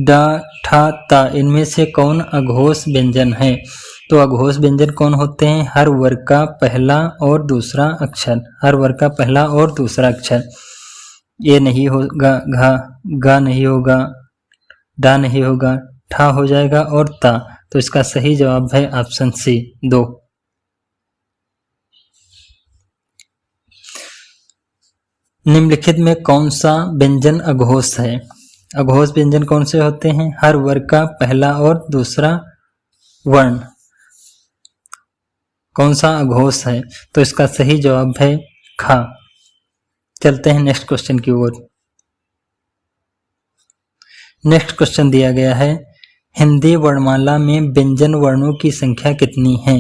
डा, ठा, ता इनमें से कौन अघोष व्यंजन है? तो अघोष व्यंजन कौन होते हैं? हर वर्ग का पहला और दूसरा अक्षर। हर वर्ग का पहला और दूसरा अक्षर। ये नहीं होगा, गा नहीं होगा, डा नहीं होगा, ठा हो जाएगा और ता। तो इसका सही जवाब है ऑप्शन सी 2। निम्नलिखित में कौन सा व्यंजन अघोष है? अघोष व्यंजन कौन से होते हैं? हर वर्ग का पहला और दूसरा वर्ण कौन सा अघोष है? तो इसका सही जवाब है खा। चलते हैं नेक्स्ट क्वेश्चन की ओर। नेक्स्ट क्वेश्चन दिया गया है, हिंदी वर्णमाला में व्यंजन वर्णों की संख्या कितनी है?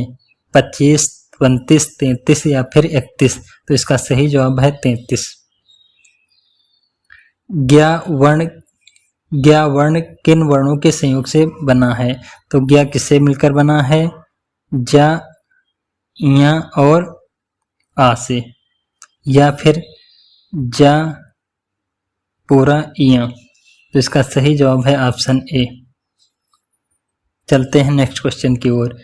25, 29, 33 या फिर 31? तो इसका सही जवाब है 33। ज्ञा वर्ण किन वर्णों के संयोग से बना है? तो ज्ञा किससे मिलकर बना है? जा, या और आ से, या फिर जा पूरा या? तो इसका सही जवाब है ऑप्शन ए। चलते हैं नेक्स्ट क्वेश्चन की ओर।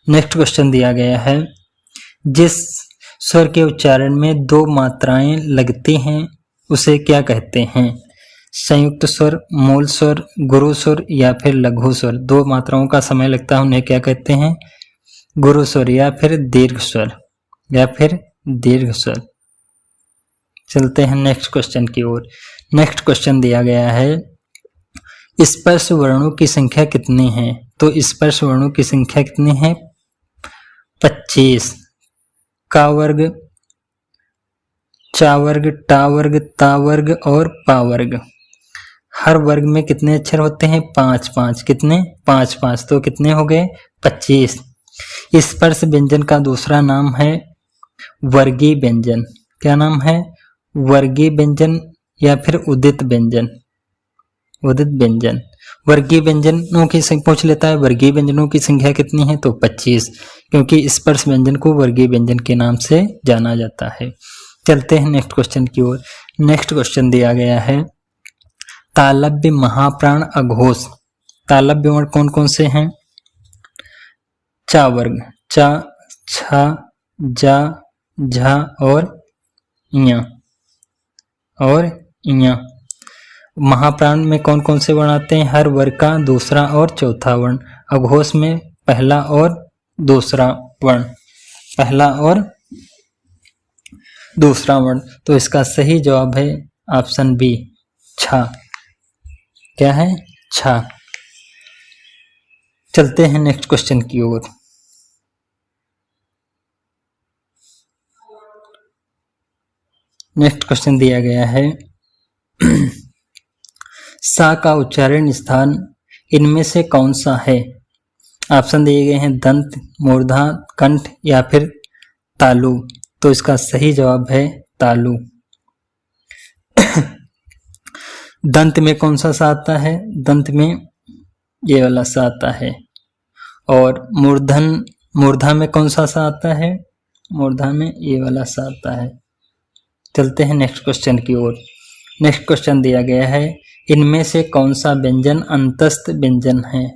नेक्स्ट क्वेश्चन दिया गया है, जिस स्वर के उच्चारण में दो मात्राएं लगती हैं उसे क्या कहते हैं? संयुक्त स्वर, मूल स्वर, गुरु स्वर या फिर लघु स्वर? दो मात्राओं का समय लगता है उन्हें क्या कहते हैं? गुरु स्वर या फिर दीर्घ स्वर, या फिर दीर्घ स्वर। चलते हैं नेक्स्ट क्वेश्चन की ओर। नेक्स्ट क्वेश्चन दिया गया है, स्पर्श वर्णों की संख्या कितनी है? तो स्पर्श वर्णों की संख्या कितनी है? 25। का वर्ग, चा वर्ग, टा वर्ग, ता वर्ग और पा वर्ग। हर वर्ग में कितने अक्षर होते हैं? 5 5। कितने? 5 5। तो कितने हो गए? 25। स्पर्श व्यंजन का दूसरा नाम है वर्गीय व्यंजन। क्या नाम है? वर्गीय व्यंजन या फिर उदित व्यंजन। उदित व्यंजन। वर्गीय व्यंजनों की संख्या पूछ लेता है, वर्गीय व्यंजनों की संख्या कितनी है? तो 25, क्योंकि स्पर्श व्यंजन को वर्गीय व्यंजन के नाम से जाना जाता है। चलते हैं नेक्स्ट क्वेश्चन की ओर। नेक्स्ट क्वेश्चन दिया गया है, तालव्य, महाप्राण, अघोष। तालव्य वर्ण कौन कौन से हैं? चा वर्ग, चा, छा, जा, झा और इया, और इया। महाप्राण में कौन कौन से वर्ण आते हैं? हर वर्ग का दूसरा और चौथा वर्ण। अघोष में पहला और दूसरा वर्ण, पहला और दूसरा वर्ण। तो इसका सही जवाब है ऑप्शन बी, छा। क्या है? छा। चलते हैं नेक्स्ट क्वेश्चन की ओर। नेक्स्ट क्वेश्चन दिया गया है, सा का उच्चारण स्थान इनमें से कौन सा है? ऑप्शन दिए गए हैं, दंत, मूर्धा, कंठ या फिर तालु। तो इसका सही जवाब है तालु। दंत में कौन सा सा आता है? दंत में ये वाला सा आता है। और मूर्धा में कौन सा सा आता है? मूर्धा में ये वाला सा आता है। चलते हैं नेक्स्ट क्वेश्चन की ओर। नेक्स्ट क्वेश्चन दिया गया है, इनमें से कौन सा व्यंजन अंतस्थ व्यंजन है?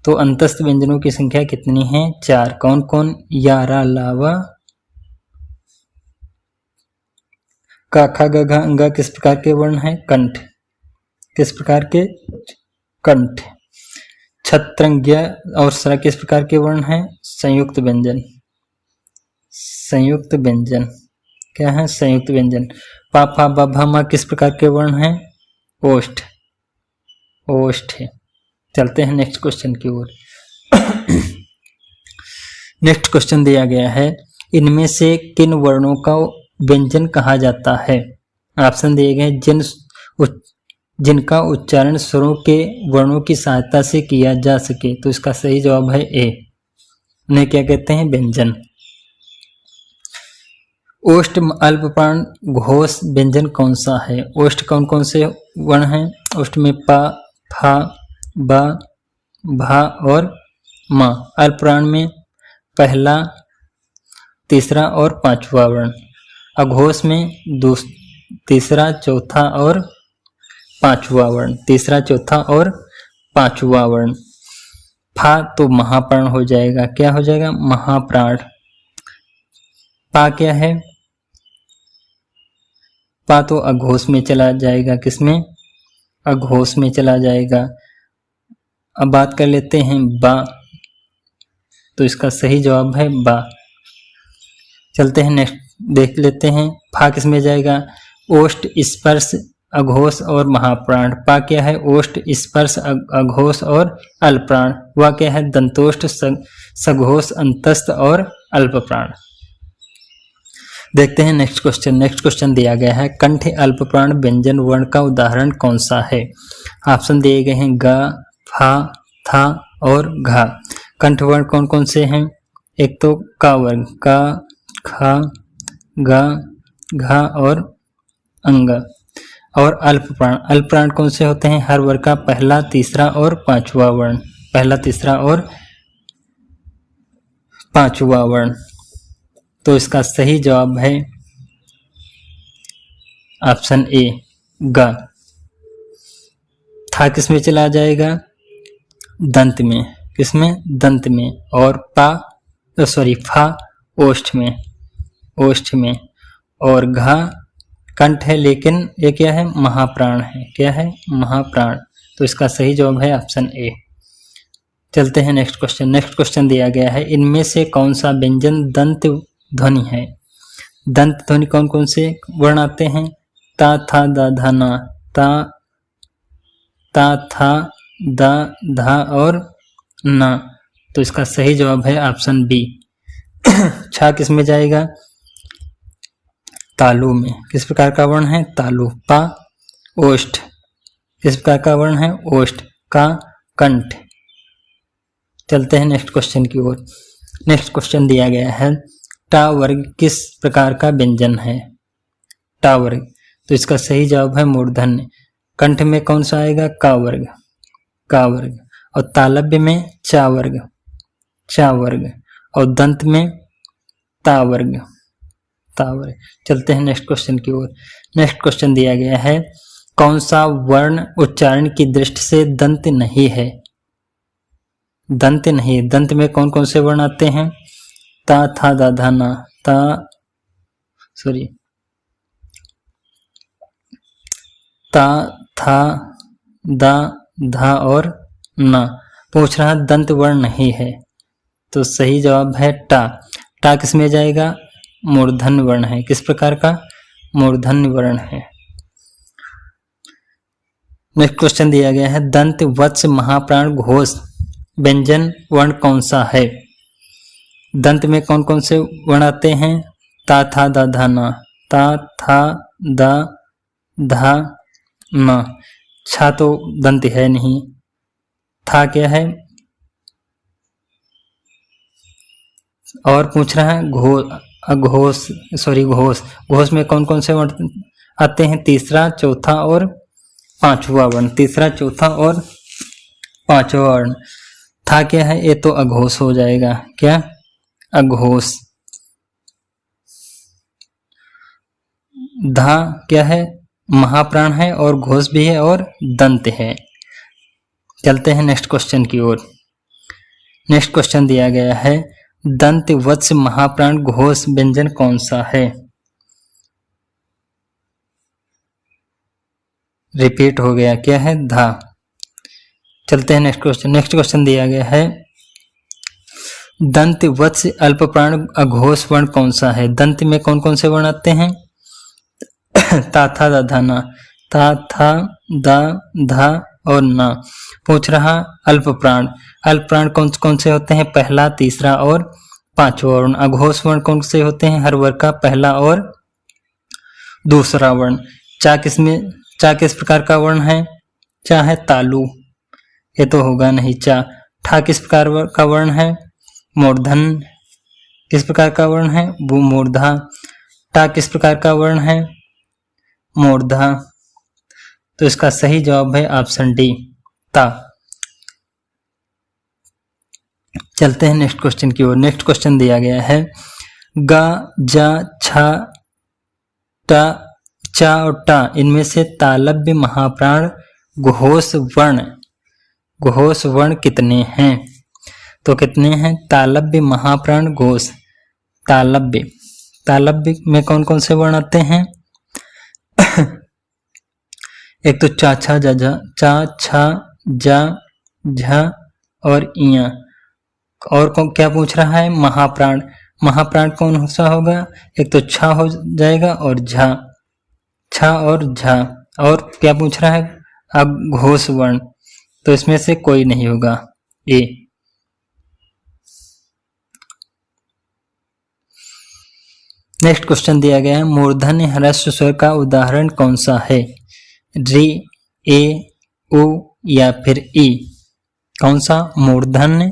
तो अंतस्थ व्यंजनों की संख्या कितनी है? 4। कौन कौन? या, रा, लावा, का, खा, ग, घ, अंगा किस प्रकार के वर्ण हैं? कंठ। किस प्रकार के? कंठ। छत्रज्ञ और सरा किस प्रकार के वर्ण हैं? संयुक्त व्यंजन। संयुक्त व्यंजन। क्या है? संयुक्त व्यंजन। पा, फा, बा, भा, मा किस प्रकार के वर्ण हैं? ओष्ठ। ओष्ठ है। चलते हैं नेक्स्ट क्वेश्चन की ओर। नेक्स्ट क्वेश्चन दिया गया है, इनमें से किन वर्णों का व्यंजन कहा जाता है? ऑप्शन दिए गए, जिनका उच्चारण स्वरों के वर्णों की सहायता से किया जा सके। तो इसका सही जवाब है ए। उन्हें क्या कहते हैं? व्यंजन। ओष्ठ, अल्पप्राण, घोष व्यंजन कौन सा है? ओष्ठ कौन कौन से वर्ण हैं? ओष्ठ में पा, फा, बा, भा और मा। अल्पप्राण में पहला, तीसरा और पांचवा वर्ण। अघोष में तीसरा, चौथा और पांचवा वर्ण। तीसरा, चौथा और पांचवा वर्ण। फा तो महाप्राण हो जाएगा। क्या हो जाएगा? महाप्राण। पा क्या है? पा तो अघोष में चला जाएगा। किसमें? अघोष में चला जाएगा। अब बात कर लेते हैं बा। तो इसका सही जवाब है बा। चलते हैं नेक्स्ट देख लेते हैं। फा किस में जाएगा? ओष्ठ, स्पर्श, अघोष और महाप्राण। पा क्या है? ओष्ठ, स्पर्श, अघोष और अल्पप्राण। वा क्या है? दंतोष्ठ, सघोष, अंतस्थ और अल्पप्राण। देखते हैं नेक्स्ट क्वेश्चन। नेक्स्ट क्वेश्चन दिया गया है कंठ अल्पप्राण व्यंजन वर्ण का उदाहरण कौन सा है? ऑप्शन दिए गए हैं ग, फा, था और घा। कंठ वर्ण कौन कौन से हैं? एक तो का वर्ग, का, खा, गा, घा और अंग। और अल्पप्राण, अल्पप्राण कौन से होते हैं? हर वर्ग का पहला, तीसरा और पांचवा वर्ण। पहला, तीसरा और पांचवा वर्ण। तो इसका सही जवाब है ऑप्शन ए, ग। था किस में चला जाएगा? दंत में। किसमें? दंत में। और पा फा ओष्ठ में, ओष्ठ में। और घा कंठ है लेकिन ये क्या है? महाप्राण है। क्या है? महाप्राण। तो इसका सही जवाब है ऑप्शन ए। चलते हैं नेक्स्ट क्वेश्चन। नेक्स्ट क्वेश्चन दिया गया है इनमें से कौन सा व्यंजन दंत ध्वनि है? दंत ध्वनि कौन कौन से वर्ण आते हैं? ता, था, दा, धा, ना। ता, था, दा, धा और ना। तो इसका सही जवाब है ऑप्शन बी। छा किस में जाएगा? तालु में। किस प्रकार का वर्ण है? तालु। पा ओष्ठ। किस प्रकार का वर्ण है? ओष्ठ। का कंठ। चलते हैं नेक्स्ट क्वेश्चन की ओर। नेक्स्ट क्वेश्चन दिया गया है टा वर्ग किस प्रकार का व्यंजन है? टा वर्ग। तो इसका सही जवाब है मूर्धन्य। कंठ में कौन सा आएगा? का वर्ग, का वर्ग। और तालव्य में चा वर्ग, चा वर्ग। और दंत में ता वर्ग, ता वर्ग। चलते हैं नेक्स्ट क्वेश्चन की ओर। नेक्स्ट क्वेश्चन दिया गया है कौन सा वर्ण उच्चारण की दृष्टि से दंत नहीं है? दंत नहीं। दंत में कौन कौन से वर्ण आते हैं? ता, था, दा, धा, ना। ता, था, दा, धा और ना। पूछ रहा दंत वर्ण नहीं है। तो सही जवाब है टा। टा किस में जाएगा? मूर्धन्य वर्ण है। किस प्रकार का? मूर्धन्य वर्ण है। नेक्स्ट क्वेश्चन दिया गया है दंत, वत्स, महाप्राण, घोष व्यंजन वर्ण कौन सा है? दंत में कौन कौन से वर्ण आते हैं? ता, था, दा, धा, ना। ता, था, दा, धा, ना। छा तो दंत है नहीं। था क्या है? और पूछ रहा है घोष, घोष। घोष में कौन कौन से वर्ण आते हैं? तीसरा, चौथा और पांचवा वर्ण। तीसरा, चौथा और पांचवा वर्ण। था क्या है? ये तो अघोष हो जाएगा। क्या? अघोष। धा क्या है? महाप्राण है और घोष भी है और दंत है। चलते हैं नेक्स्ट क्वेश्चन की ओर। नेक्स्ट क्वेश्चन दिया गया है दंत, वत्स, महाप्राण, घोष व्यंजन कौन सा है? रिपीट हो गया। क्या है? धा। चलते हैं नेक्स्ट क्वेश्चन। नेक्स्ट क्वेश्चन दिया गया है दंत, वत्स, अल्पप्राण, अघोष वर्ण कौन सा है? दंत में कौन कौन से वर्ण आते हैं? ता, था, दा, धा, ना। ता, था, दा, धा और ना। पूछ रहा अल्पप्राण। अल्पप्राण कौन कौन से होते हैं? पहला, तीसरा और पांचवा वर्ण। अघोष वर्ण कौन से होते हैं? हर वर्ग का पहला और दूसरा वर्ण। चा किस प्रकार का वर्ण है? चा है तालु। ये तो होगा नहीं। चा। ठा किस प्रकार का वर्ण है? मूर्धन। किस प्रकार का वर्ण है? वो मूर्धा। टा किस प्रकार का वर्ण है? मूर्धा। तो इसका सही जवाब है ऑप्शन डी, ता। चलते हैं नेक्स्ट क्वेश्चन की ओर। नेक्स्ट क्वेश्चन दिया गया है गा, जा, छा, टा, चा और टा इनमें से तालव्य, महाप्राण, घोष वर्ण कितने हैं? तो कितने हैं? तालव्य, महाप्राण, घोष। तालव्य में कौन कौन से वर्ण आते हैं? एक तो चा, छा, जा, झा, चा, छा, जा, झा और इया। और क्या पूछ रहा है? महाप्राण। महाप्राण कौन सा होगा? एक तो छा हो जाएगा और झा, छा और झा। और क्या पूछ रहा है? अघोष वर्ण, तो इसमें से कोई नहीं होगा, ए। नेक्स्ट क्वेश्चन दिया गया है मूर्धन्य ह्रस्व स्वर का उदाहरण कौन सा है? री, ए, उ या फिर ई? कौन सा मूर्धन्य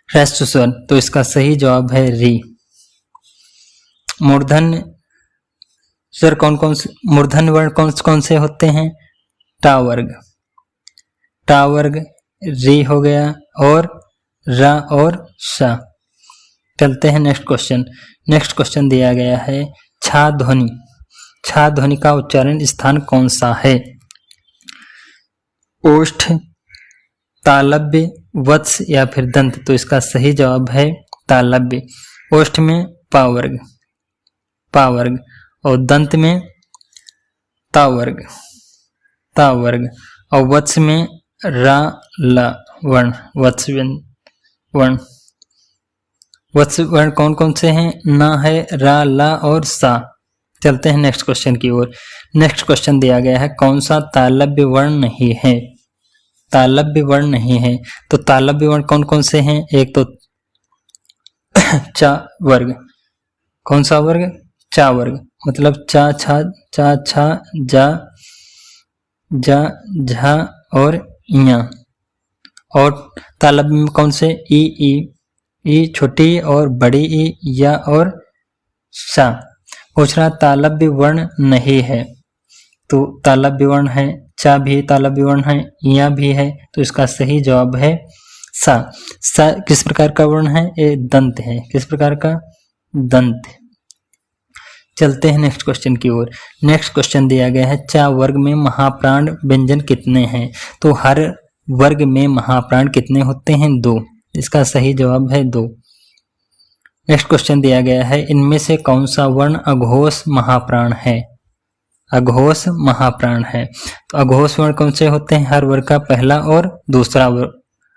ह्रस्व स्वर? तो इसका सही जवाब है री। मूर्धन्य स्वर कौन कौन से, मूर्धन्य वर्ण कौन कौन से होते हैं? टा वर्ग, टा वर्ग, री हो गया और रा और सा। चलते हैं नेक्स्ट क्वेश्चन। नेक्स्ट क्वेश्चन दिया गया है छा ध्वनि, छा ध्वनि का उच्चारण स्थान कौन सा है? ओष्ठ, तालव्य, वत्स या फिर दंत? तो इसका सही जवाब है तालव्य। ओष्ठ में पा वर्ग, पा वर्ग, और दंत में ता वर्ग, ता वर्ग, और वत्स में रा ला वर्ण, वत्स वर्ण। वत्स वर्ण कौन कौन से हैं? ना है, रा, ला और सा। चलते हैं नेक्स्ट क्वेश्चन की ओर। नेक्स्ट क्वेश्चन दिया गया है कौन सा तालव्य वर्ण नहीं है? तालव्य वर्ण नहीं है, तो तालव्य वर्ण कौन कौन से हैं? एक तो चा वर्ग, कौन सा वर्ग? चा वर्ग, मतलब चा, छा, चा, छा, जा, जा, झा और इया। और तालव्य में कौन से? ई छोटी और बड़ी ई, या और सा। पूछ रहा तालव्य वर्ण नहीं है, तो तालव्य वर्ण है, चा भी तालव्य वर्ण है, इया भी है, तो इसका सही जवाब है सा। सा किस प्रकार का वर्ण है? ये दंत है। किस प्रकार का? दंत। चलते हैं नेक्स्ट क्वेश्चन की ओर। नेक्स्ट क्वेश्चन दिया गया है चा वर्ग में महाप्राण व्यंजन कितने हैं? तो हर वर्ग में महाप्राण कितने होते हैं? 2। इसका सही जवाब है 2। नेक्स्ट क्वेश्चन दिया गया है इनमें से कौन सा वर्ण अघोष महाप्राण है? अघोष महाप्राण है, तो अघोष वर्ण कौन से होते हैं? हर वर्ग का पहला और दूसरा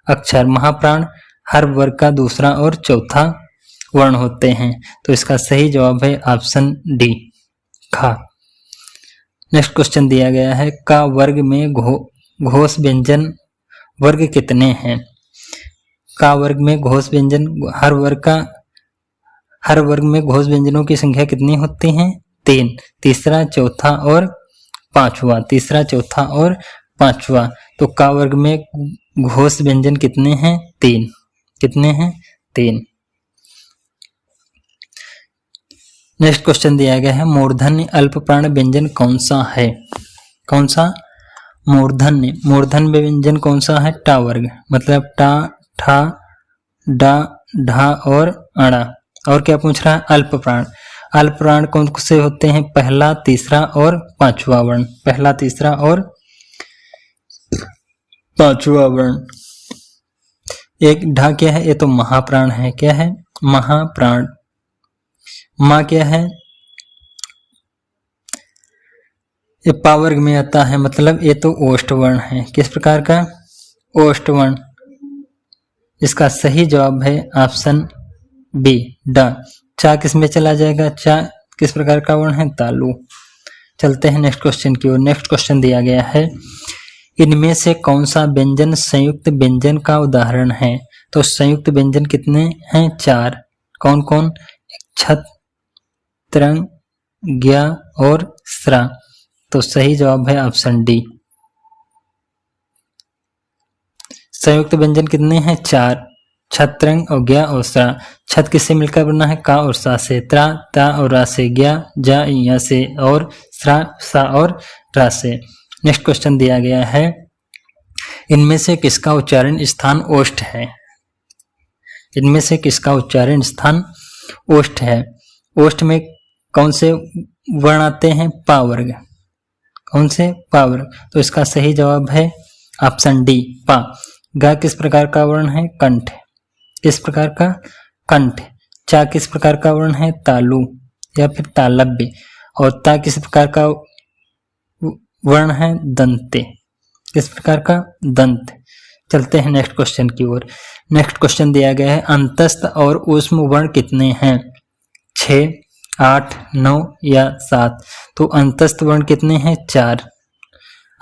अक्षर। महाप्राण हर वर्ग का दूसरा और चौथा वर्ण होते हैं, तो इसका सही जवाब है ऑप्शन डी, खा। नेक्स्ट क्वेश्चन दिया गया है का वर्ग में घोष व्यंजन वर्ग कितने हैं? का वर्ग में घोष व्यंजन, हर वर्ग में घोष व्यंजनों की संख्या कितनी होती है? 3। तीसरा, चौथा और पांचवा, तीसरा, चौथा और पांचवा। तो का वर्ग में घोष व्यंजन कितने हैं? 3। कितने हैं? 3। नेक्स्ट क्वेश्चन दिया गया है मूर्धन्य अल्पप्राण व्यंजन कौन सा है? कौन सा? मूर्धन्य व्यंजन कौन सा है? टा वर्ग, मतलब टा, ठा, डा, ढा और अड़ा। और क्या पूछ रहा है? अल्पप्राण। अल्पप्राण कौन से होते हैं? पहला, तीसरा और पांचवा वर्ण। पहला, तीसरा और पांचवा वर्ण। एक ढा क्या है? ये तो महाप्राण है। क्या है? महाप्राण। मां क्या है? ये पा वर्ग में आता है, मतलब ये तो ओष्ठ वर्ण है। किस प्रकार का? ओष्ठ वर्ण। इसका सही जवाब है ऑप्शन बी, डा। चा किस में चला जाएगा? चा किस प्रकार का वर्ण है? तालु। चलते हैं नेक्स्ट क्वेश्चन की ओर। नेक्स्ट क्वेश्चन दिया गया है इनमें से कौन सा व्यंजन संयुक्त व्यंजन का उदाहरण है? तो संयुक्त व्यंजन कितने हैं? 4। कौन कौन? छत, त्रंग, ज्ञा और स्रा। तो सही जवाब है ऑप्शन डी। संयुक्त व्यंजन कितने हैं? 4। छत, त्रंग और ज्ञा और स्रा। छत किससे मिलकर बना है? का और सा से। त्रा, ता और रा से। ज्ञा, जा, या से। और स्रा, सा और रा से। नेक्स्ट क्वेश्चन दिया गया है इनमें से किसका उच्चारण स्थान ओष्ठ है? इनमें से किसका उच्चारण स्थान ओष्ठ है? ओष्ठ में कौन से वर्ण आते हैं? पा वर्ग। कौन से? पा वर्ग। तो इसका सही जवाब है ऑप्शन डी, पा। गा किस प्रकार का वर्ण है? कंठ। किस प्रकार का? कंठ। चा किस प्रकार का वर्ण है? तालु या फिर तालव्य। और ता किस प्रकार का वर्ण है? दंते। किस प्रकार का? दंत। चलते हैं नेक्स्ट क्वेश्चन की ओर। नेक्स्ट क्वेश्चन दिया गया है अंतस्थ और ऊष्म वर्ण कितने हैं? 6, 8, 9 या 7। तो अंतस्थ वर्ण कितने हैं? 4।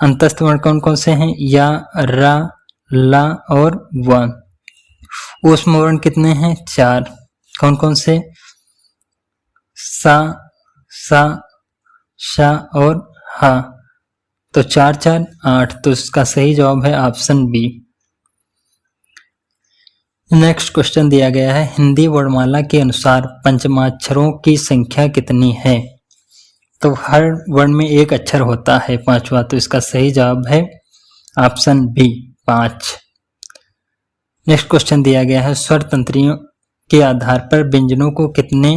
अंतस्थ वर्ण कौन कौन से हैं? या, रा, ला और व। ऊष्म वर्ण कितने हैं? 4। कौन कौन से? सा, सा, शा और हा। तो 4 4 8। तो इसका सही जवाब है ऑप्शन बी। नेक्स्ट क्वेश्चन दिया गया है हिंदी वर्णमाला के अनुसार पंचमाक्षरों की संख्या कितनी है? तो हर वर्ण में एक अक्षर होता है 5वां। तो इसका सही जवाब है ऑप्शन बी 5। नेक्स्ट क्वेश्चन दिया गया है स्वर तंत्रियों के आधार पर व्यंजनों को कितने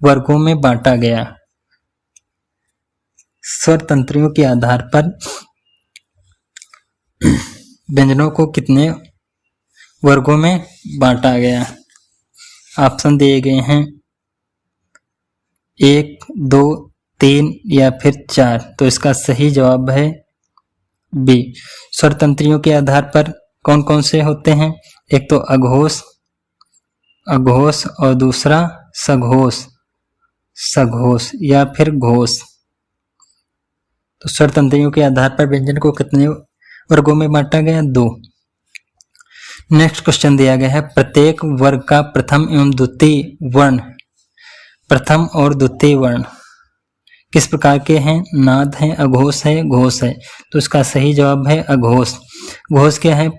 वर्गों में बांटा गया? स्वर तंत्रियों के आधार पर व्यंजनों को कितने वर्गों में बांटा गया? ऑप्शन दिए गए हैं 1, 2, 3 या फिर 4। तो इसका सही जवाब है बी। स्वर तंत्रियों के आधार पर कौन कौन से होते हैं? एक तो अघोष, अघोष और दूसरा सघोष, सघोष या फिर घोष। तो स्वर तंत्रियों के आधार पर व्यंजन को कितने वर्गों में बांटा गया? 2। नेक्स्ट क्वेश्चन दिया गया है प्रत्येक वर्ग का प्रथम एवं द्वितीय वर्ण, प्रथम और द्वितीय वर्ण किस प्रकार के हैं? नाद है, अघोष है, घोष है। तो इसका सही जवाब है अघोष। घोष क्या है?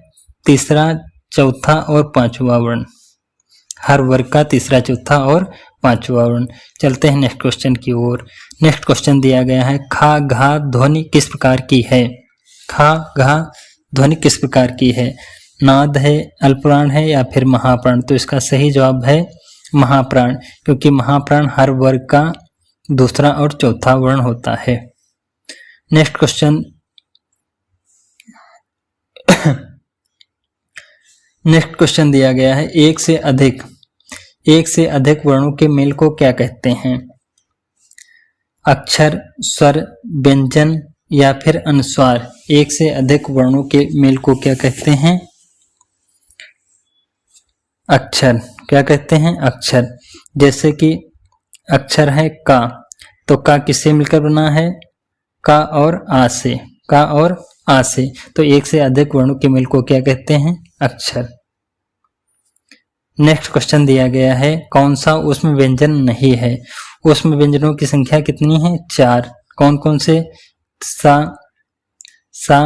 तीसरा, चौथा और पांचवा वर्ण। हर वर्ग का तीसरा, चौथा और पांचवा वर्ण। चलते हैं नेक्स्ट क्वेश्चन की ओर। नेक्स्ट क्वेश्चन दिया गया है खा घा ध्वनि किस प्रकार की है? खा घा ध्वनि किस प्रकार की है? नाद है, अल्पप्राण है या फिर महाप्राण? तो इसका सही जवाब है महाप्राण, क्योंकि महाप्राण हर वर्ग का दूसरा और चौथा वर्ण होता है। नेक्स्ट क्वेश्चन नेक्स्ट क्वेश्चन दिया गया है एक से अधिक वर्णों के मेल को क्या कहते हैं? अक्षर, स्वर, व्यंजन या फिर अनुस्वार। एक से अधिक वर्णों के मेल को क्या कहते हैं? अक्षर। क्या कहते हैं? अक्षर। जैसे कि अक्षर है का, तो का किससे मिलकर बना है? का और आ से, का और आ से। तो एक से अधिक वर्णों के मेल को क्या कहते हैं? अक्षर। नेक्स्ट क्वेश्चन दिया गया है कौन सा उसमें व्यंजन नहीं है? उसमें व्यंजनों की संख्या कितनी है? 4। कौन कौन से? सा, सा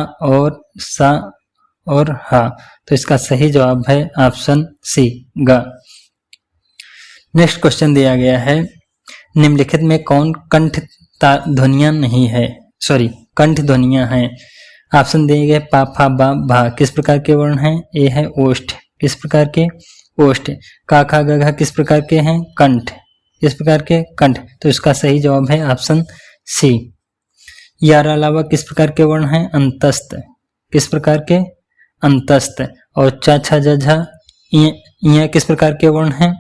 और हा। तो इसका सही जवाब है ऑप्शन सी, गा। नेक्स्ट क्वेश्चन दिया गया है निम्नलिखित में कौन कंठ ध्वनियां नहीं है? कंठ ध्वनियां हैं। ऑप्शन दिए गए पा, फा, बा, भा। किस प्रकार के वर्ण हैं? ए है ओष्ठ। किस प्रकार के? ओष्ठ। का, खा, गा, घा किस प्रकार के हैं? कंठ। किस प्रकार के? कंठ। तो इसका सही जवाब है ऑप्शन सी। यार अलावा किस प्रकार के वर्ण हैं? अंतस्थ। किस प्रकार के? अंतस्थ। और चा, छा, जा, झा, ये किस प्रकार के वर्ण हैं?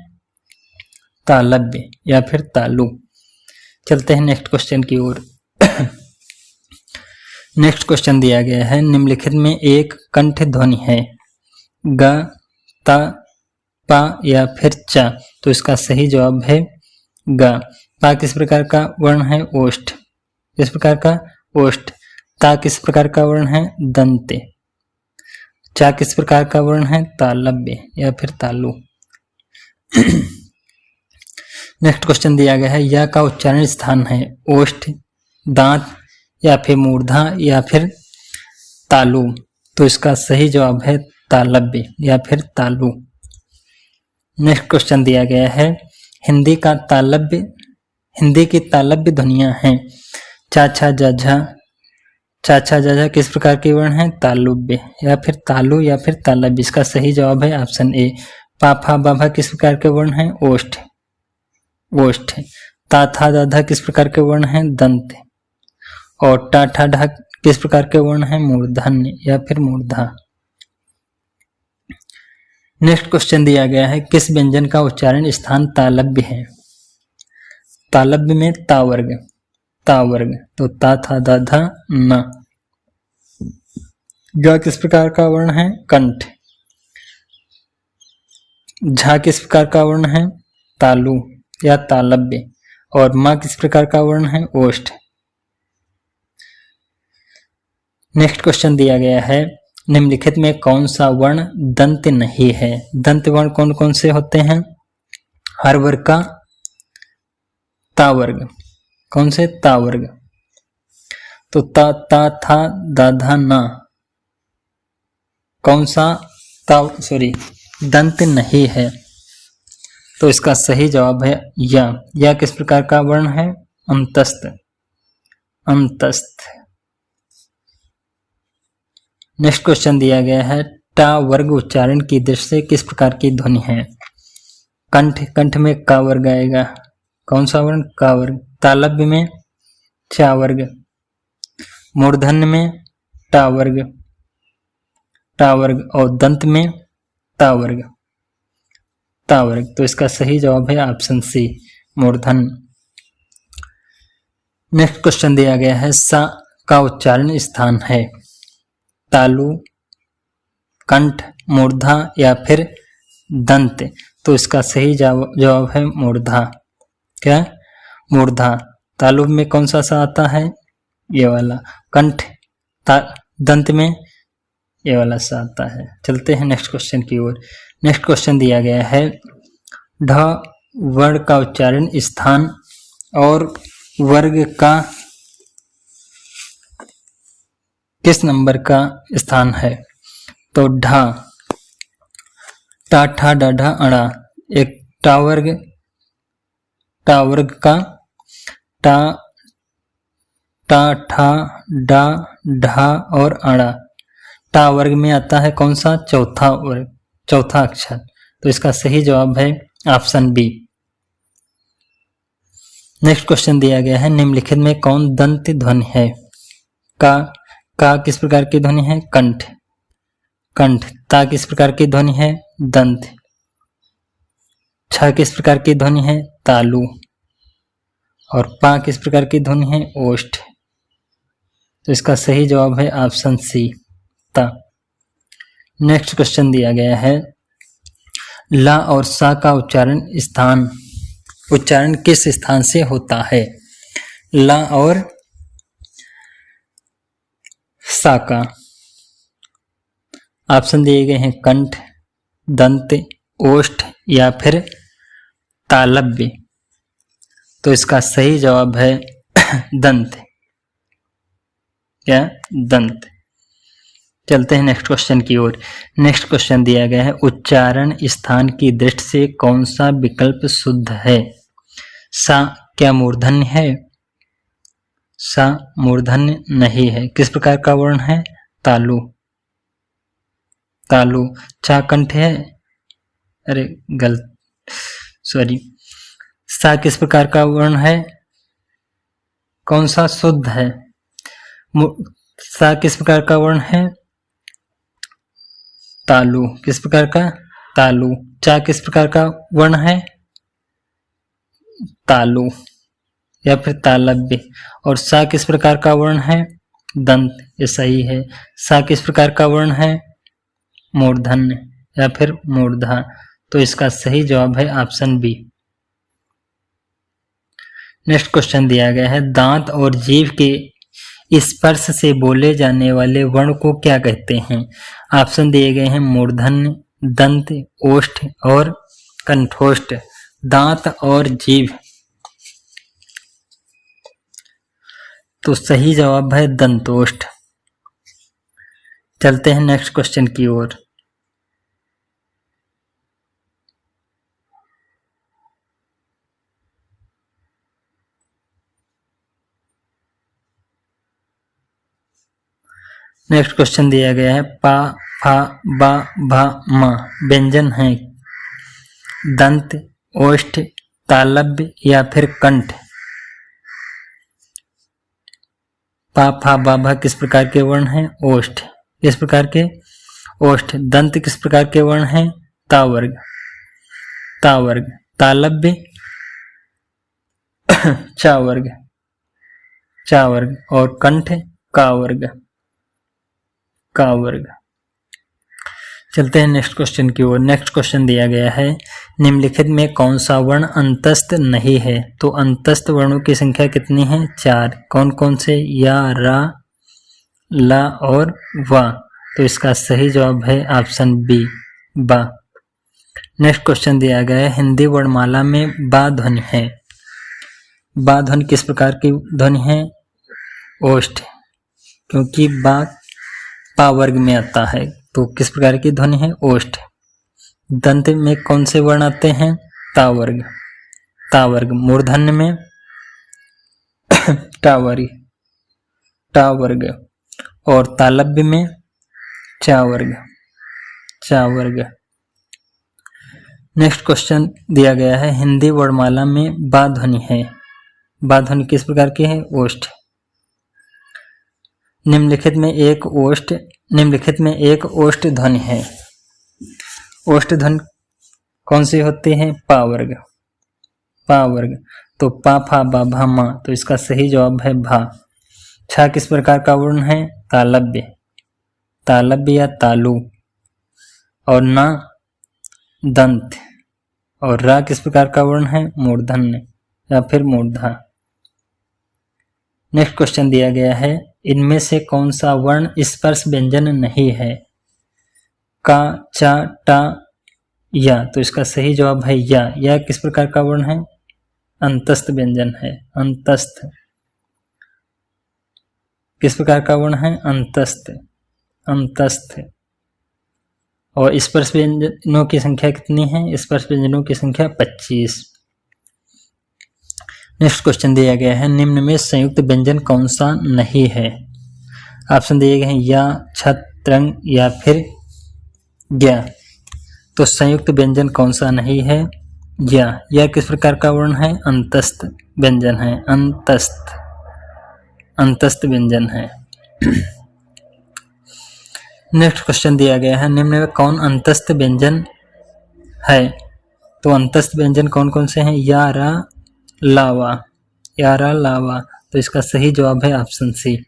तालव्य या फिर तालु। चलते हैं नेक्स्ट क्वेश्चन की ओर। नेक्स्ट क्वेश्चन दिया गया है निम्नलिखित में एक कंठ ध्वनि है ग, ता, पा या फिर चा। तो इसका सही जवाब है ग। पा किस प्रकार का वर्ण है? ओष्ठ। किस प्रकार का? ओष्ठ। ता किस प्रकार का वर्ण है? दंते। चा किस प्रकार का वर्ण है? तालव्य या फिर तालु। नेक्स्ट क्वेश्चन दिया गया है या का उच्चारण स्थान है? ओष्ठ, दांत या फिर मूर्धा या फिर तालु। तो इसका सही जवाब है तालव्य या फिर तालु। नेक्स्ट क्वेश्चन दिया गया है हिंदी की तालव्य ध्वनियां हैं चा, छा, जा, झा। चा, छा, जा, झा किस प्रकार के वर्ण हैं? तालुव्य या फिर तालु या फिर तालव्य। इसका सही जवाब है ऑप्शन ए। पा, फा, बा, भा किस प्रकार के वर्ण हैं? ओष्ठ, ओष्ठ। ता, था, दा, धा किस प्रकार के वर्ण हैं? दंत। और टा, ठा, ढा किस प्रकार के वर्ण हैं? मूर्धन्य या फिर मूर्धा। नेक्स्ट क्वेश्चन दिया गया है किस व्यंजन का उच्चारण स्थान तालव्य है? तालव्य में ता वर्ग, ता वर्ग। तो ता, था, दा, धा, न। ग किस प्रकार का वर्ण है? कंठ। झा किस प्रकार का वर्ण है? तालु या तालव्य। और मा किस प्रकार का वर्ण है? ओष्ठ। नेक्स्ट क्वेश्चन दिया गया है, निम्नलिखित में कौन सा वर्ण दंत नहीं है? दंत वर्ण कौन कौन से होते हैं? हर वर्ग का ता वर्ग। कौन से? ता वर्ग। तो ता, ता, था, दाधा, ना, कौन सा दंत नहीं है? तो इसका सही जवाब है या। या किस प्रकार का वर्ण है? अंतस्थ। अंतस्थ। नेक्स्ट क्वेश्चन दिया गया है, टा वर्ग उच्चारण की दृष्टि से किस प्रकार की ध्वनि है? कंठ। कंठ में का वर्ग आएगा। कौन सा वर्ण? का वर्ग। तालव्य में चा वर्ग। मूर्धन्य में टा वर्ग। टा वर्ग। और दंत में ता वर्ग। ता वर्ग। तो इसका सही जवाब है ऑप्शन सी, मूर्धन्य। नेक्स्ट क्वेश्चन दिया गया है, सा का उच्चारण स्थान है तालु, कंठ, मूर्धा या फिर दंत। तो इसका सही जवाब है मूर्धा। क्या? मूर्धा। तालु में कौन सा सा आता है? ये वाला। कंठ दंत में ये वाला सा आता है। चलते हैं नेक्स्ट क्वेश्चन की ओर। नेक्स्ट क्वेश्चन दिया गया है, ढ वर्ण का उच्चारण स्थान और वर्ग का किस नंबर का स्थान है? तो ढा, टा, ठा, डाढ़ा, अड़ा। एक टा वर्ग का टा, टा, ठा, डा, ढा और अड़ा। टा वर्ग में आता है कौन सा? चौथा वर्ग, चौथा अक्षर। तो इसका सही जवाब है ऑप्शन बी। नेक्स्ट क्वेश्चन दिया गया है, निम्नलिखित में कौन दंत ध्वनि है? का किस प्रकार की ध्वनि है? कंठ। कंठ। ता किस प्रकार की ध्वनि है? दंत। छ किस प्रकार की ध्वनि है? तालु। और पा किस प्रकार की ध्वनि है? ओष्ठ। तो इसका सही जवाब है ऑप्शन सी, ता। नेक्स्ट क्वेश्चन दिया गया है, ला और सा का उच्चारण किस स्थान से होता है? ला और सा का ऑप्शन दिए गए हैं कंठ, दंत, ओष्ठ या फिर तालव्य। तो इसका सही जवाब है दंत। क्या? दंत। चलते हैं नेक्स्ट क्वेश्चन की ओर। नेक्स्ट क्वेश्चन दिया गया है, उच्चारण स्थान की दृष्टि से कौन सा विकल्प शुद्ध है? सा क्या मूर्धन्य है? सा मूर्धन्य नहीं है। किस प्रकार का वर्ण है? तालु। तालु। चा कंठ है? अरे गलत, सॉरी। सा किस प्रकार का वर्ण है? कौन सा शुद्ध है? सा किस प्रकार का वर्ण है? तालु। किस प्रकार का? तालु। चा किस प्रकार का वर्ण है? तालु या फिर तालव्य। और सा किस प्रकार का वर्ण है? दंत। ये सही है। सा किस प्रकार का वर्ण है? मूर्धन्य या फिर मूर्धा। तो इसका सही जवाब है ऑप्शन बी। नेक्स्ट क्वेश्चन दिया गया है, दांत और जीभ के स्पर्श से बोले जाने वाले वर्ण को क्या कहते हैं? ऑप्शन दिए गए हैं मूर्धन्य, दंत, ओष्ठ और कंठोष्ठ। दांत और जीभ। तो सही जवाब है दंतोष्ठ। चलते हैं नेक्स्ट क्वेश्चन की ओर। नेक्स्ट क्वेश्चन दिया गया है, पा, फा, बा, भा, मा व्यंजन है दंत, ओष्ठ, तालव्य या फिर कंठ। पा, फा, बा, भा किस प्रकार के वर्ण हैं? ओष्ठ। किस प्रकार के? ओष्ठ। दंत किस प्रकार के वर्ण हैं? ता वर्ग। ता वर्ग। तालव्य चा वर्ग। चा वर्ग। और कंठ का वर्ग। का वर्ग। चलते हैं नेक्स्ट क्वेश्चन की ओर। नेक्स्ट क्वेश्चन दिया गया है, निम्नलिखित में कौन सा वर्ण अंतस्थ नहीं है? तो अंतस्थ वर्णों की संख्या कितनी है? 4। कौन कौन से? या, रा, ला और वा। तो इसका सही जवाब है ऑप्शन बी, बा। नेक्स्ट क्वेश्चन दिया गया है, हिंदी वर्णमाला में बा ध्वनि है। बा ध्वनि किस प्रकार की ध्वनि है? ओष्ठ, क्योंकि बा पा वर्ग में आता है, तो किस प्रकार की ध्वनि है? ओष्ठ। दंत में कौन से वर्ण आते हैं? ता वर्ग, ता वर्ग। मूर्धन्य में टा वर्ग, टा वर्ग। और तालव्य में चा वर्ग, चा वर्ग। नेक्स्ट क्वेश्चन दिया गया है, हिंदी वर्णमाला में बा ध्वनि है। बा ध्वनि किस प्रकार की है? ओष्ठ। निम्नलिखित में एक ओष्ठ ध्वनि है। ओष्ठ ध्वनि कौन सी होती है? पा वर्ग, पा वर्ग। तो पा, फा, बा, भा, मा। तो इसका सही जवाब है भा। छा किस प्रकार का वर्ण है? तालव्य, तालव्य या तालु। और ना दंत। और रा किस प्रकार का वर्ण है? मूर्धन्य या फिर मूर्धा। नेक्स्ट क्वेश्चन दिया गया है, इनमें से कौन सा वर्ण स्पर्श व्यंजन नहीं है? का, चा, टा, या। तो इसका सही जवाब है या। या किस प्रकार का वर्ण है? अंतस्थ व्यंजन है, अंतस्थ। किस प्रकार का वर्ण है? अंतस्थ, अंतस्थ। और स्पर्श व्यंजनों की संख्या कितनी है? स्पर्श व्यंजनों की संख्या 25। नेक्स्ट क्वेश्चन दिया गया है, निम्न में संयुक्त व्यंजन कौन सा नहीं है? ऑप्शन दिए गए हैं या, छत, त्रंग या फिर ज्ञा। तो संयुक्त व्यंजन कौन सा नहीं है? या। या किस प्रकार का वर्ण है? अंतस्थ व्यंजन है, अंतस्थ, अंतस्थ व्यंजन है। नेक्स्ट क्वेश्चन दिया गया है, निम्न में कौन अंतस्थ व्यंजन है? तो अंतस्थ व्यंजन कौन कौन से हैं? या, रा, लावा, या, रा, लावा। तो इसका सही जवाब है ऑप्शन सी।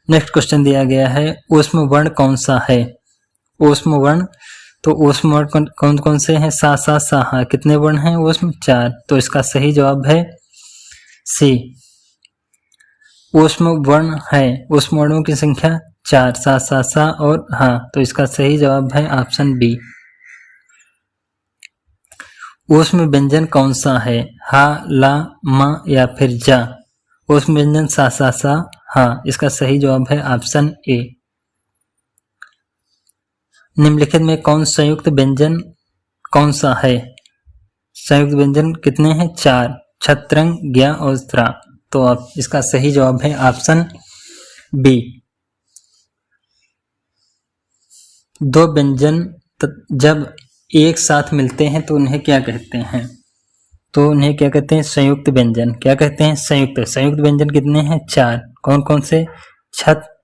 नेक्स्ट क्वेश्चन दिया गया है, ऊष्म वर्ण कौन सा है? ऊष्म वर्ण, तो ऊष्म वर्ण कौन कौन से हैं? सा, सा, सा, हा। कितने वर्ण हैं ऊष्म? 4। तो इसका सही जवाब है सी। ऊष्म वर्ण है, ऊष्म वर्णों की संख्या 4, सा, सा, सा और हा। तो इसका सही जवाब है ऑप्शन बी। ऊष्म व्यंजन कौन सा है? हा, ला, मा या फिर जा। ऊष्म व्यंजन सा, सा, सा, हा। इसका सही जवाब है ऑप्शन ए। निम्नलिखित में कौन संयुक्त व्यंजन कौन सा है? संयुक्त व्यंजन कितने हैं? 4, छत्रंग, ज्ञा और त्रा। तो आप इसका सही जवाब है ऑप्शन बी। दो व्यंजन जब एक साथ मिलते हैं तो उन्हें क्या कहते हैं? तो उन्हें क्या कहते हैं? संयुक्त व्यंजन। क्या कहते हैं? संयुक्त। संयुक्त व्यंजन कितने हैं? 4। कौन कौन से? छत,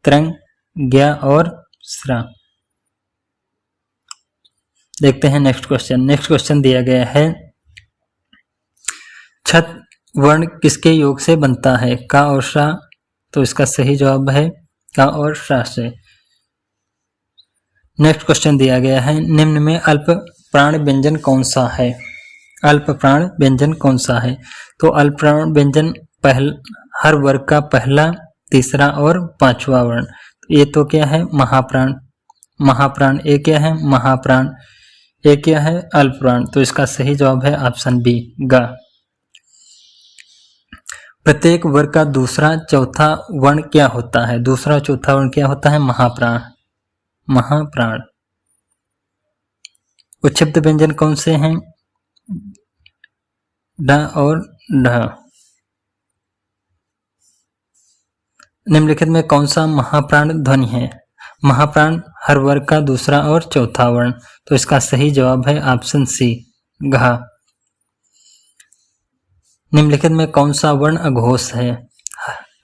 त्रंग, ज्ञा और स्रा। देखते हैं नेक्स्ट क्वेश्चन। नेक्स्ट क्वेश्चन दिया गया है, छत वर्ण किसके योग से बनता है? का और शा। तो इसका सही जवाब है का और शा से। नेक्स्ट क्वेश्चन दिया गया है, निम्न में अल्प प्राण व्यंजन कौन सा है? अल्प प्राण व्यंजन कौन सा है? तो अल्प प्राण व्यंजन हर वर्ग का पहला, तीसरा और पांचवा वर्ण। ये तो क्या है? महाप्राण। महाप्राण ए क्या है? महाप्राण। ए क्या है? अल्प प्राण। तो इसका सही जवाब है ऑप्शन बी, गा। प्रत्येक वर्ग का दूसरा चौथा वर्ण क्या होता है? दूसरा चौथा वर्ण क्या होता है? महाप्राण, महाप्राण। उच्छिष्ट व्यंजन कौन से हैं? ड और ढ। निम्नलिखित में कौन सा महाप्राण ध्वनि है? महाप्राण हर वर्ग का दूसरा और चौथा वर्ण। तो इसका सही जवाब है ऑप्शन सी, घा। निम्नलिखित में कौन सा वर्ण अघोष है?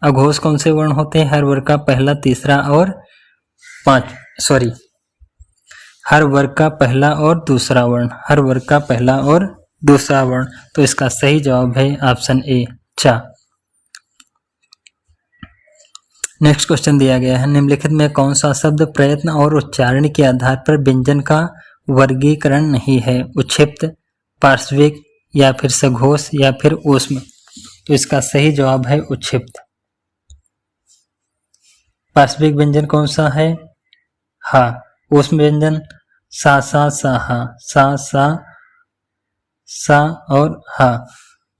अघोष कौन से वर्ण होते हैं? हर वर्ग का पहला, तीसरा और हर वर्ग का पहला और दूसरा वर्ण। हर वर्ग का पहला और दूसरा वर्ण। तो इसका सही जवाब है ऑप्शन ए, चा। नेक्स्ट क्वेश्चन दिया गया है, निम्नलिखित में कौन सा शब्द प्रयत्न और उच्चारण के आधार पर व्यंजन का वर्गीकरण नहीं है? उच्छिष्ट, पार्श्विक, या फिर सघोष, या फिर ऊष्म। तो इसका सही जवाब है उच्छिष्ट। पार्श्विक व्यंजन कौन सा है? हा। ऊष्म व्यंजन सा सा सा हा, सा सा सा और हा।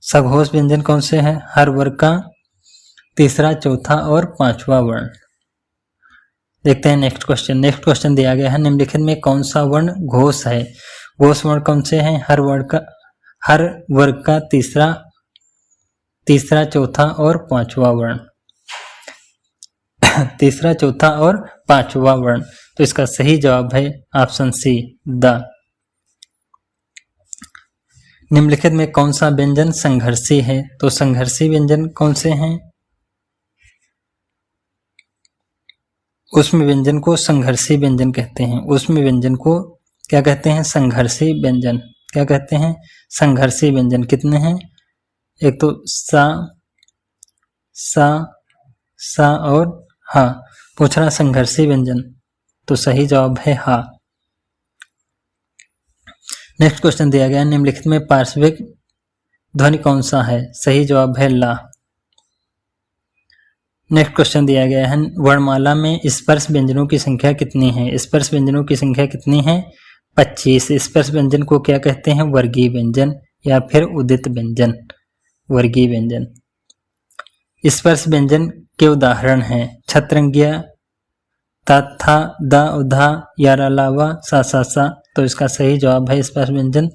सघोष व्यंजन कौन से हैं? हर वर्ग का तीसरा, चौथा और पांचवा वर्ण। देखते हैं नेक्स्ट क्वेश्चन। नेक्स्ट क्वेश्चन दिया गया है, निम्नलिखित में कौन सा वर्ण घोष है? घोष वर्ण कौन से हैं? हर वर्ग का तीसरा, चौथा और पांचवा वर्ण। तीसरा, चौथा और पांचवा वर्ण। तो इसका सही जवाब है ऑप्शन सी, द। निम्नलिखित में कौन सा व्यंजन संघर्षी है? तो संघर्षी व्यंजन कौन से हैं? ऊष्म व्यंजन को संघर्षी व्यंजन कहते हैं। ऊष्म व्यंजन को क्या कहते हैं? संघर्षी व्यंजन। क्या कहते हैं? संघर्षी व्यंजन। कितने हैं? एक तो सा, सा, सा और हा। पूछ रहा संघर्षी व्यंजन, तो सही जवाब है हा। नेक्स्ट क्वेश्चन दिया गया, निम्नलिखित में पार्श्विक ध्वनि कौन सा है? सही जवाब है ला। नेक्स्ट क्वेश्चन दिया गया है, वर्णमाला में स्पर्श व्यंजनों की संख्या कितनी है? स्पर्श व्यंजनों की संख्या कितनी है? 25। स्पर्श व्यंजन को क्या कहते हैं? वर्गीय व्यंजन या फिर उदित व्यंजन। वर्गीय व्यंजन। स्पर्श व्यंजन के उदाहरण हैं छत्रंगिया, तथा, द, उधा, यार, अलावा, सा सा सा। तो इसका सही जवाब है स्पर्श व्यंजन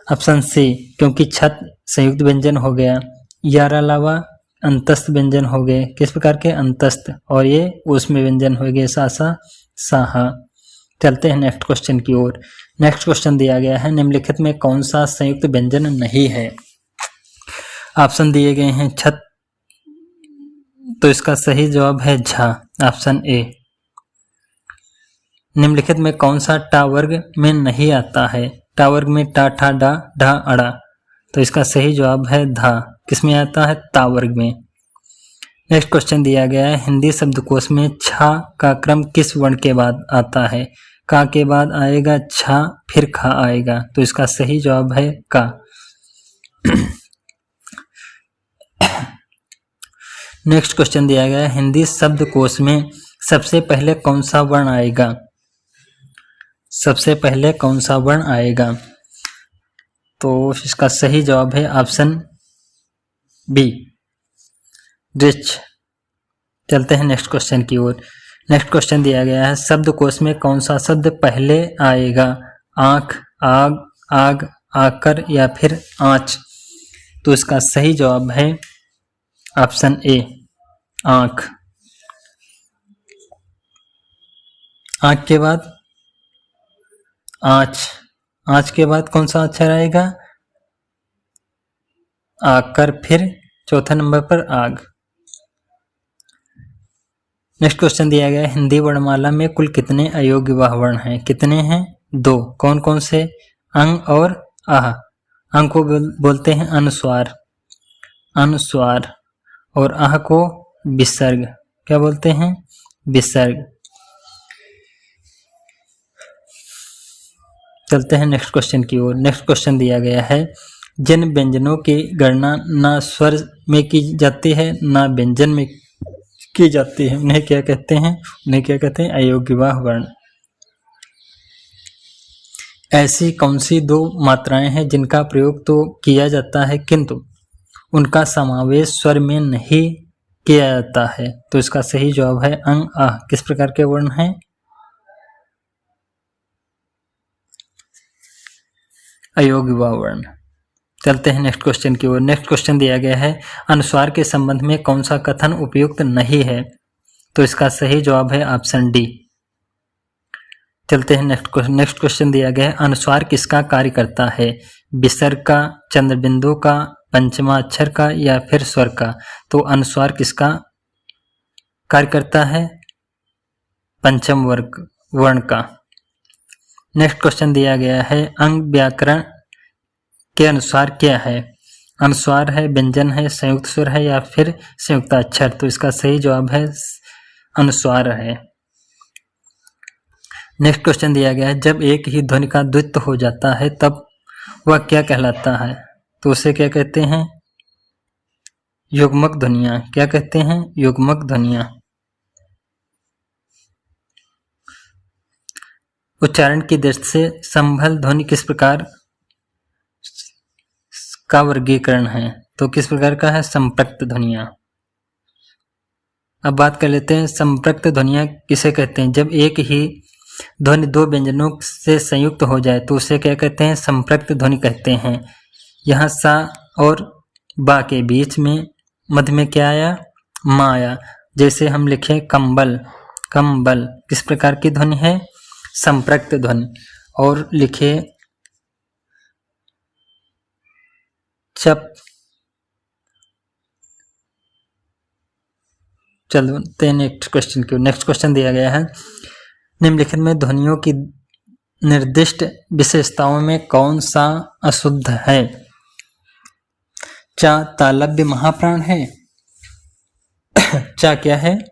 ऑप्शन सी, क्योंकि छत संयुक्त व्यंजन हो गया, यार, अलावा अंतस्थ व्यंजन हो गए। किस प्रकार के? अंतस्थ। और ये ऊष्म व्यंजन हो गए, सा सा सा हा। चलते हैं नेक्स्ट क्वेश्चन की ओर। नेक्स्ट क्वेश्चन दिया गया है, निम्नलिखित में कौन सा संयुक्त व्यंजन नहीं है? ऑप्शन दिए गए हैं छत, तो इसका सही जवाब है झा, ऑप्शन ए। निम्नलिखित में कौन सा टा वर्ग में नहीं आता है? टा वर्ग में टा, ठा, डा, ढा, अड़ा। तो इसका सही जवाब है धा। किसमें आता है? ता वर्ग में। नेक्स्ट क्वेश्चन दिया गया है, हिंदी शब्दकोश में छा का क्रम किस वर्ण के बाद आता है? का के बाद आएगा छा, फिर खा आएगा। तो इसका सही जवाब है का। नेक्स्ट क्वेश्चन दिया गया है, हिंदी शब्दकोश में सबसे पहले कौन सा वर्ण आएगा? सबसे पहले कौन सा वर्ण आएगा? तो इसका सही जवाब है ऑप्शन बी, रिच। चलते हैं नेक्स्ट क्वेश्चन की ओर। नेक्स्ट क्वेश्चन दिया गया है, शब्दकोश में कौन सा शब्द पहले आएगा? आंख, आग, आग, आकर या फिर आंच। तो इसका सही जवाब है ऑप्शन ए, आंख। आंख के बाद आंच, आंच के बाद कौन सा अक्षर आएगा? आकर, फिर चौथा नंबर पर आग। नेक्स्ट क्वेश्चन दिया गया है, हिंदी वर्णमाला में कुल कितने अयोग्य वर्ण हैं? कितने हैं? 2। कौन कौन से? अंग और आह। अंग को बोलते हैं अनुस्वार, अनुस्वार, और आह को विसर्ग। क्या बोलते हैं? विसर्ग। चलते हैं नेक्स्ट क्वेश्चन की ओर। नेक्स्ट क्वेश्चन दिया गया है, जिन व्यंजनों की गणना ना स्वर में की जाती है ना व्यंजन में की जाती है, उन्हें क्या कहते हैं? उन्हें क्या कहते हैं? अयोग्यवाह वर्ण। ऐसी कौन सी 2 मात्राएं हैं जिनका प्रयोग तो किया जाता है किंतु उनका समावेश स्वर में नहीं किया जाता है? तो इसका सही जवाब है अंग, आह। किस प्रकार के वर्ण हैं? अयोग्यवाह वर्ण। चलते हैं नेक्स्ट क्वेश्चन की ओर। नेक्स्ट क्वेश्चन दिया गया है, अनुस्वार के संबंध में कौन सा कथन उपयुक्त नहीं है? तो इसका सही जवाब है ऑप्शन डी। चलते हैं नेक्स्ट क्वेश्चन दिया गया है, अनुस्वार किसका कार्य करता है? विसर्ग का, चंद्रबिंदु का, पंचमा अक्षर का या फिर स्वर का? तो अनुस्वार किसका कार्य करता है? पंचम वर्ग वर्ण का। नेक्स्ट क्वेश्चन दिया गया है, अंग व्याकरण के अनुसार क्या है? अनुस्वार है, व्यंजन है, संयुक्त स्वर है या फिर संयुक्त अक्षर? तो इसका सही जवाब है अनुस्वार है। नेक्स्ट क्वेश्चन दिया गया है, जब एक ही ध्वनि का द्वित्व हो जाता है तब वह क्या कहलाता है? तो उसे क्या कहते हैं? युग्मक ध्वनियां। क्या कहते हैं? युग्मक ध्वनियां। उच्चारण की दृष्टि से संभल ध्वनि किस प्रकार का वर्गीकरण है? तो किस प्रकार का है? संपृक्त ध्वनियां। अब बात कर लेते हैं संपृक्त ध्वनियां किसे कहते हैं। जब एक ही ध्वनि दो व्यंजनों से संयुक्त हो जाए तो उसे क्या कहते हैं? संपृक्त ध्वनि कहते हैं। यहाँ सा और बा के बीच में मध्य में क्या आया? मा आया। जैसे हम लिखे कंबल, कंबल किस प्रकार की ध्वनि है? संपृक्त ध्वनि। और लिखे चप। चलते नेक्स्ट क्वेश्चन की। नेक्स्ट क्वेश्चन दिया गया है, निम्नलिखित में ध्वनियों की निर्दिष्ट विशेषताओं में कौन सा अशुद्ध है? चा तालव्य महाप्राण है। चा क्या है?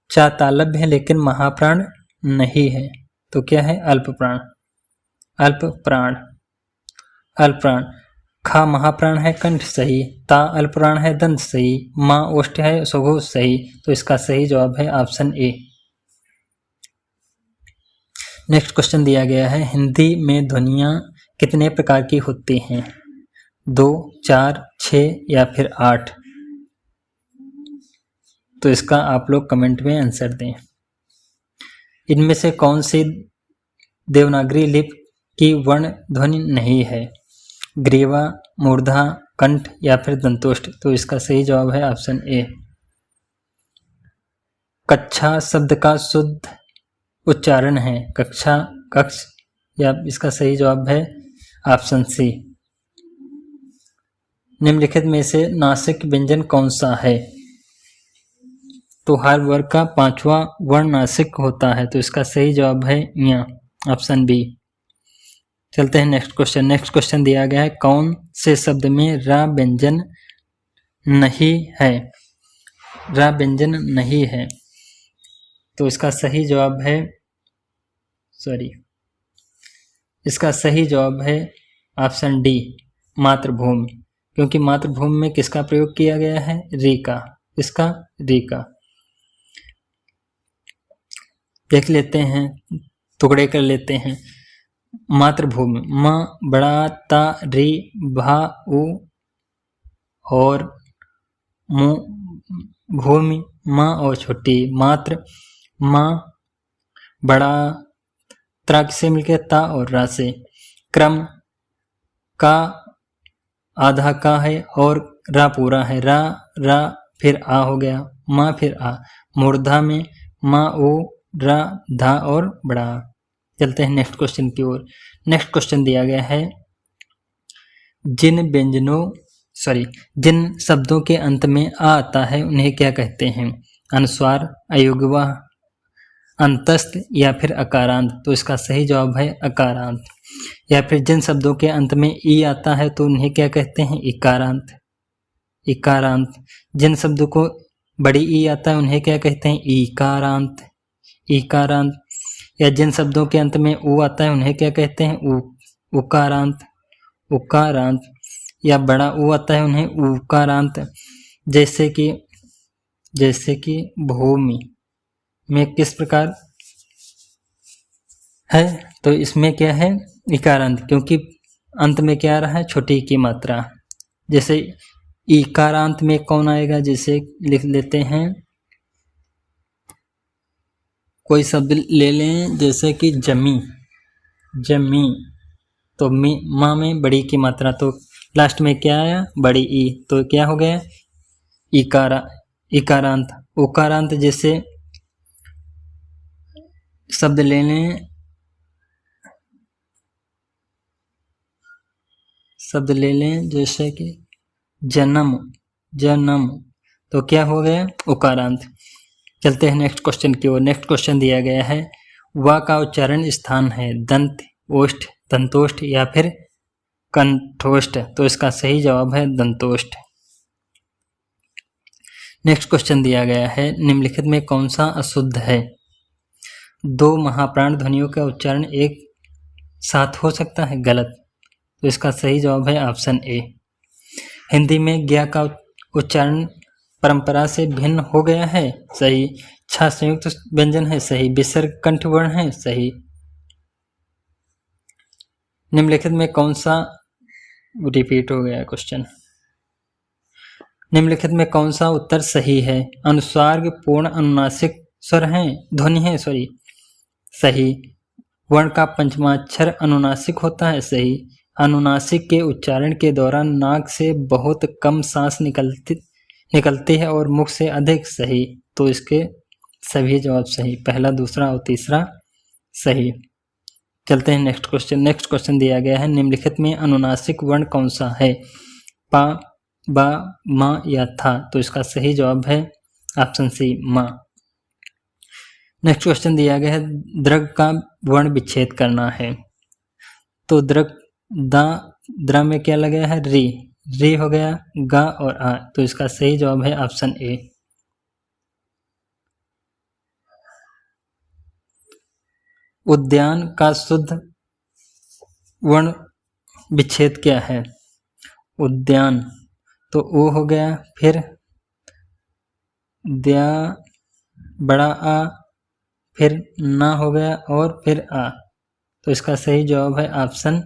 चा तालव्य है लेकिन महाप्राण नहीं है, तो क्या है? अल्प प्राण। अल्प प्राण, अल्प प्राण। खा महाप्राण है, कंठ सही। ता अल्प प्राण है, दंत सही। माँ ओष्ठ है, सुगो सही। तो इसका सही जवाब है ऑप्शन ए। नेक्स्ट क्वेश्चन दिया गया है, हिंदी में ध्वनियां कितने प्रकार की होती हैं? 2, 4, 6 या फिर 8? तो इसका आप लोग कमेंट में आंसर दें। इनमें से कौन सी देवनागरी लिपि की वर्ण ध्वनि नहीं है? ग्रीवा, मूर्धा, कंठ या फिर दंतोष्ठ? तो इसका सही जवाब है ऑप्शन ए। कक्षा शब्द का शुद्ध उच्चारण है कक्षा, कक्ष या इसका सही जवाब है ऑप्शन सी। निम्नलिखित में से नासिक व्यंजन कौन सा है? तो हर वर्ग का 5वां वर्ण नासिक होता है, तो इसका सही जवाब है या ऑप्शन बी। चलते हैं नेक्स्ट क्वेश्चन। नेक्स्ट क्वेश्चन दिया गया है, कौन से शब्द में रा व्यंजन नहीं है? रा व्यंजन नहीं है, तो इसका सही जवाब है इसका सही जवाब है ऑप्शन डी, मातृभूमि। क्योंकि मातृभूमि में किसका प्रयोग किया गया है? री का। इसका री का। देख लेते हैं, टुकड़े कर लेते हैं। मातृभूमि, माँ बड़ा ता री भा उ और मु भूमि माँ और छोटी। मातृ माँ बड़ा त्रा से मिलकर ता और रा से। क्रम का आधा का है और रा पूरा है। रा रा फिर आ हो गया, माँ फिर आ। मूर्धा में माँ ओ रा धा और बड़ा। चलते हैं नेक्स्ट क्वेश्चन की ओर। नेक्स्ट क्वेश्चन दिया गया है, जिन शब्दों के अंत में आ आता है उन्हें क्या कहते हैं? अनुस्वार, अयुग्मा, अंतस्थ या फिर अकारांत? तो इसका सही जवाब है अकारांत। या फिर जिन शब्दों के अंत में ई आता है तो उन्हें क्या कहते हैं? इकारांत। इकारांत। जिन शब्दों को बड़ी ई आता है उन्हें क्या कहते हैं? ईकारांत। ईकारांत। या जिन शब्दों के अंत में उ आता है उन्हें क्या कहते हैं? उकारांत। उकारांत। या बड़ा उ आता है उन्हें उकारांत। जैसे कि भूमि में किस प्रकार है? तो इसमें क्या है? इकारांत, क्योंकि अंत में क्या आ रहा है? छोटी की मात्रा। जैसे इकारांत में कौन आएगा? जैसे लिख लेते हैं, कोई शब्द ले लें जैसे कि जमी, जमी। तो माँ में बड़ी की मात्रा, तो लास्ट में क्या आया? बड़ी ई, तो क्या हो गया? इकारांत। उकारांत जैसे शब्द ले लें, जैसे कि जन्म, जन्म, तो क्या हो गया? उकारांत। चलते हैं नेक्स्ट क्वेश्चन की ओर। नेक्स्ट क्वेश्चन दिया गया है, वा का उच्चारण स्थान है दंत, ओष्ठ, दंतोष्ठ या फिर कंठोष्ठ? तो इसका सही जवाब है दंतोष्ठ। नेक्स्ट क्वेश्चन दिया गया है, निम्नलिखित में कौन सा अशुद्ध है? दो महाप्राण ध्वनियों का उच्चारण एक साथ हो सकता है? गलत। तो इसका सही जवाब है ऑप्शन ए। हिंदी में ज्ञ का उच्चारण परंपरा से भिन्न हो गया है? सही। छ संयुक्त व्यंजन है? सही। विसर्ग कंठ वर्ण है? सही। निम्नलिखित में कौन सा, रिपीट हो गया क्वेश्चन, निम्नलिखित में कौन सा उत्तर सही है? अनुस्वार्ग पूर्ण अनुनासिक स्वर है, ध्वनि है, सही। वर्ण का पंचमाक्षर अनुनासिक होता है? सही। अनुनासिक के उच्चारण के दौरान नाक से बहुत कम सांस निकलती है और मुख से अधिक? सही। तो इसके सभी जवाब सही, पहला, दूसरा और तीसरा सही। चलते हैं नेक्स्ट क्वेश्चन। नेक्स्ट क्वेश्चन दिया गया है, निम्नलिखित में अनुनासिक वर्ण कौन सा है? पा, बा, मा या था? तो इसका सही जवाब है ऑप्शन सी, मा। नेक्स्ट क्वेश्चन दिया गया है, दृग का वर्ण विच्छेद करना है। तो दृग द्र में क्या लगा है? री हो गया, गा और आ। तो इसका सही जवाब है ऑप्शन ए। उद्यान का शुद्ध वर्ण विच्छेद क्या है? उद्यान, तो ओ हो गया, फिर द्या, बड़ा आ, फिर ना हो गया और फिर आ। तो इसका सही जवाब है ऑप्शन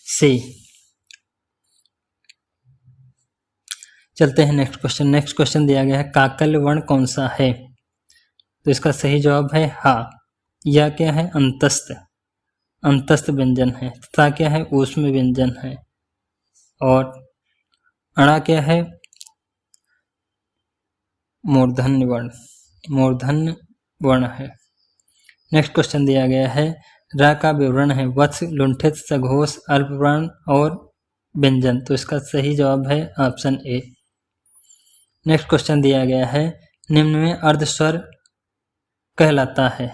सी। चलते हैं नेक्स्ट क्वेश्चन। नेक्स्ट क्वेश्चन दिया गया है, काकल वर्ण कौन सा है? तो इसका सही जवाब है हा। या क्या है? अंतस्थ व्यंजन है। ता क्या है? ऊष्म व्यंजन है। और अणा क्या है? मूर्धन्य वर्ण है। नेक्स्ट क्वेश्चन दिया गया है, रा का विवरण है वत्स, लुंठित, सघोष, अल्पवर्ण और व्यंजन। तो इसका सही जवाब है ऑप्शन ए। नेक्स्ट क्वेश्चन दिया गया है, निम्न में अर्धस्वर कहलाता है।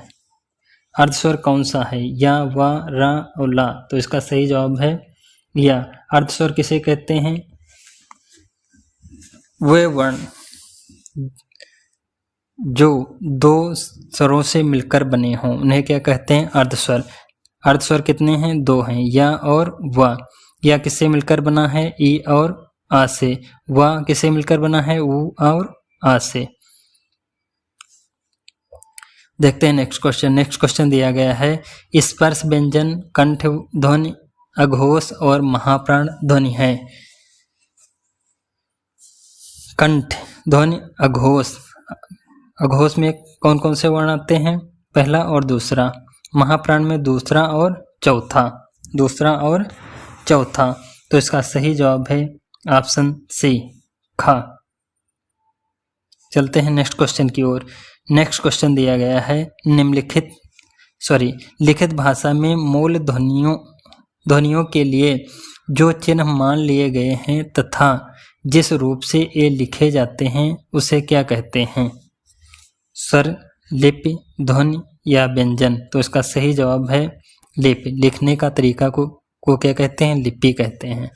अर्धस्वर कौन सा है? या, वा, रा और ला। तो इसका सही जवाब है या। अर्धस्वर किसे कहते हैं? वे वर्ण जो दो स्वरों से मिलकर बने हों उन्हें क्या कहते हैं? अर्धस्वर। अर्धस्वर कितने हैं? दो हैं, या और वा। या किससे मिलकर बना है? ई और आ से। वा किससे मिलकर बना है? ऊ और आ से। देखते हैं नेक्स्ट क्वेश्चन। नेक्स्ट क्वेश्चन दिया गया है, स्पर्श व्यंजन कंठ ध्वनि, अघोष और महाप्राण ध्वनि है। कंठ ध्वनि, अघोष में कौन कौन से वर्ण आते हैं? पहला और दूसरा। महाप्राण में दूसरा और चौथा। तो इसका सही जवाब है ऑप्शन सी, खा। चलते हैं नेक्स्ट क्वेश्चन की ओर। नेक्स्ट क्वेश्चन दिया गया है, लिखित भाषा में मूल ध्वनियों के लिए जो चिन्ह मान लिए गए हैं तथा जिस रूप से ये लिखे जाते हैं उसे क्या कहते हैं? स्वर, लिपि, ध्वनि या व्यंजन। तो इसका सही जवाब है लिपि। लिखने का तरीका को क्या कहते हैं? लिपि कहते हैं।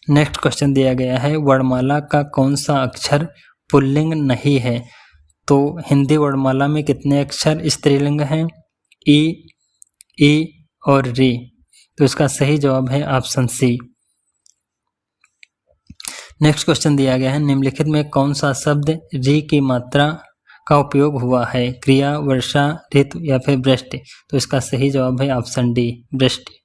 नेक्स्ट क्वेश्चन दिया गया है, वर्णमाला का कौन सा अक्षर पुल्लिंग नहीं है? तो हिंदी वर्णमाला में कितने अक्षर स्त्रीलिंग हैं? ई और री। तो इसका सही जवाब है ऑप्शन सी। नेक्स्ट क्वेश्चन दिया गया है, निम्नलिखित में कौन सा शब्द री की मात्रा का उपयोग हुआ है? क्रिया, वर्षा, ऋतु या फिर वृष्टि। तो इसका सही जवाब है ऑप्शन डी, वृष्टि।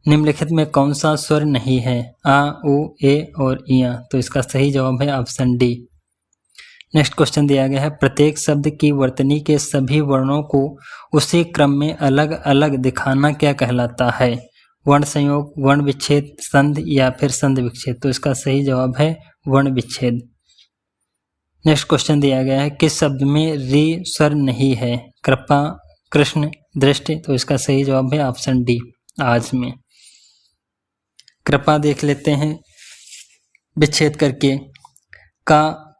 निम्नलिखित में कौन सा स्वर नहीं है? आ, उ, ए और इया। तो इसका सही जवाब है ऑप्शन डी। नेक्स्ट क्वेश्चन दिया गया है, प्रत्येक शब्द की वर्तनी के सभी वर्णों को उसी क्रम में अलग अलग दिखाना क्या कहलाता है? वर्ण संयोग, वर्ण विच्छेद, संधि या फिर संधि विच्छेद। तो इसका सही जवाब है वर्ण विच्छेद। नेक्स्ट क्वेश्चन दिया गया है, किस शब्द में री स्वर नहीं है? कृपा, कृष्ण, दृष्टि। तो इसका सही जवाब है ऑप्शन डी, आज में। कृपा देख लेते हैं विच्छेद करके।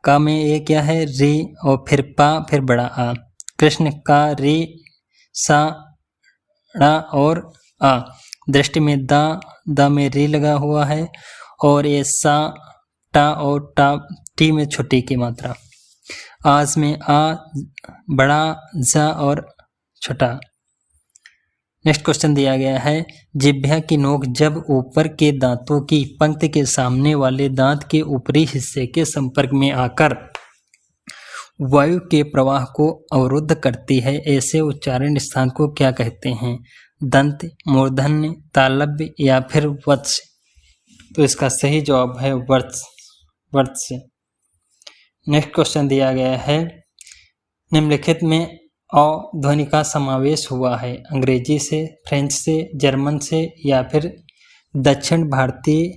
का में ये क्या है? री और फिर पा, फिर बड़ा आ। कृष्ण का री, सा, ड़ा और आ। दृष्टि में दा में री लगा हुआ है और ये सा, टा और टा टी में छोटी की मात्रा। आज में आ, बड़ा, जा और छोटा। नेक्स्ट क्वेश्चन दिया गया है, जिह्वा की नोक जब ऊपर के दांतों की पंक्ति के सामने वाले दांत के ऊपरी हिस्से के संपर्क में आकर वायु के प्रवाह को अवरुद्ध करती है, ऐसे उच्चारण स्थान को क्या कहते हैं? दंत, मूर्धन्य, तालव्य या फिर वत्स? तो इसका सही जवाब है वत्स। नेक्स्ट क्वेश्चन दिया गया है, निम्नलिखित में अ ध्वनि का समावेश हुआ है, अंग्रेजी से, फ्रेंच से, जर्मन से या फिर दक्षिण भारतीय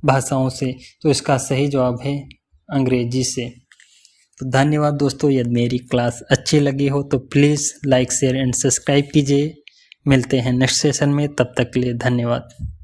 भाषाओं से? तो इसका सही जवाब है अंग्रेजी से। तो धन्यवाद दोस्तों, यदि मेरी क्लास अच्छी लगी हो तो please like, share and subscribe कीजिए। मिलते हैं नेक्स्ट सेशन में, तब तक के लिए धन्यवाद।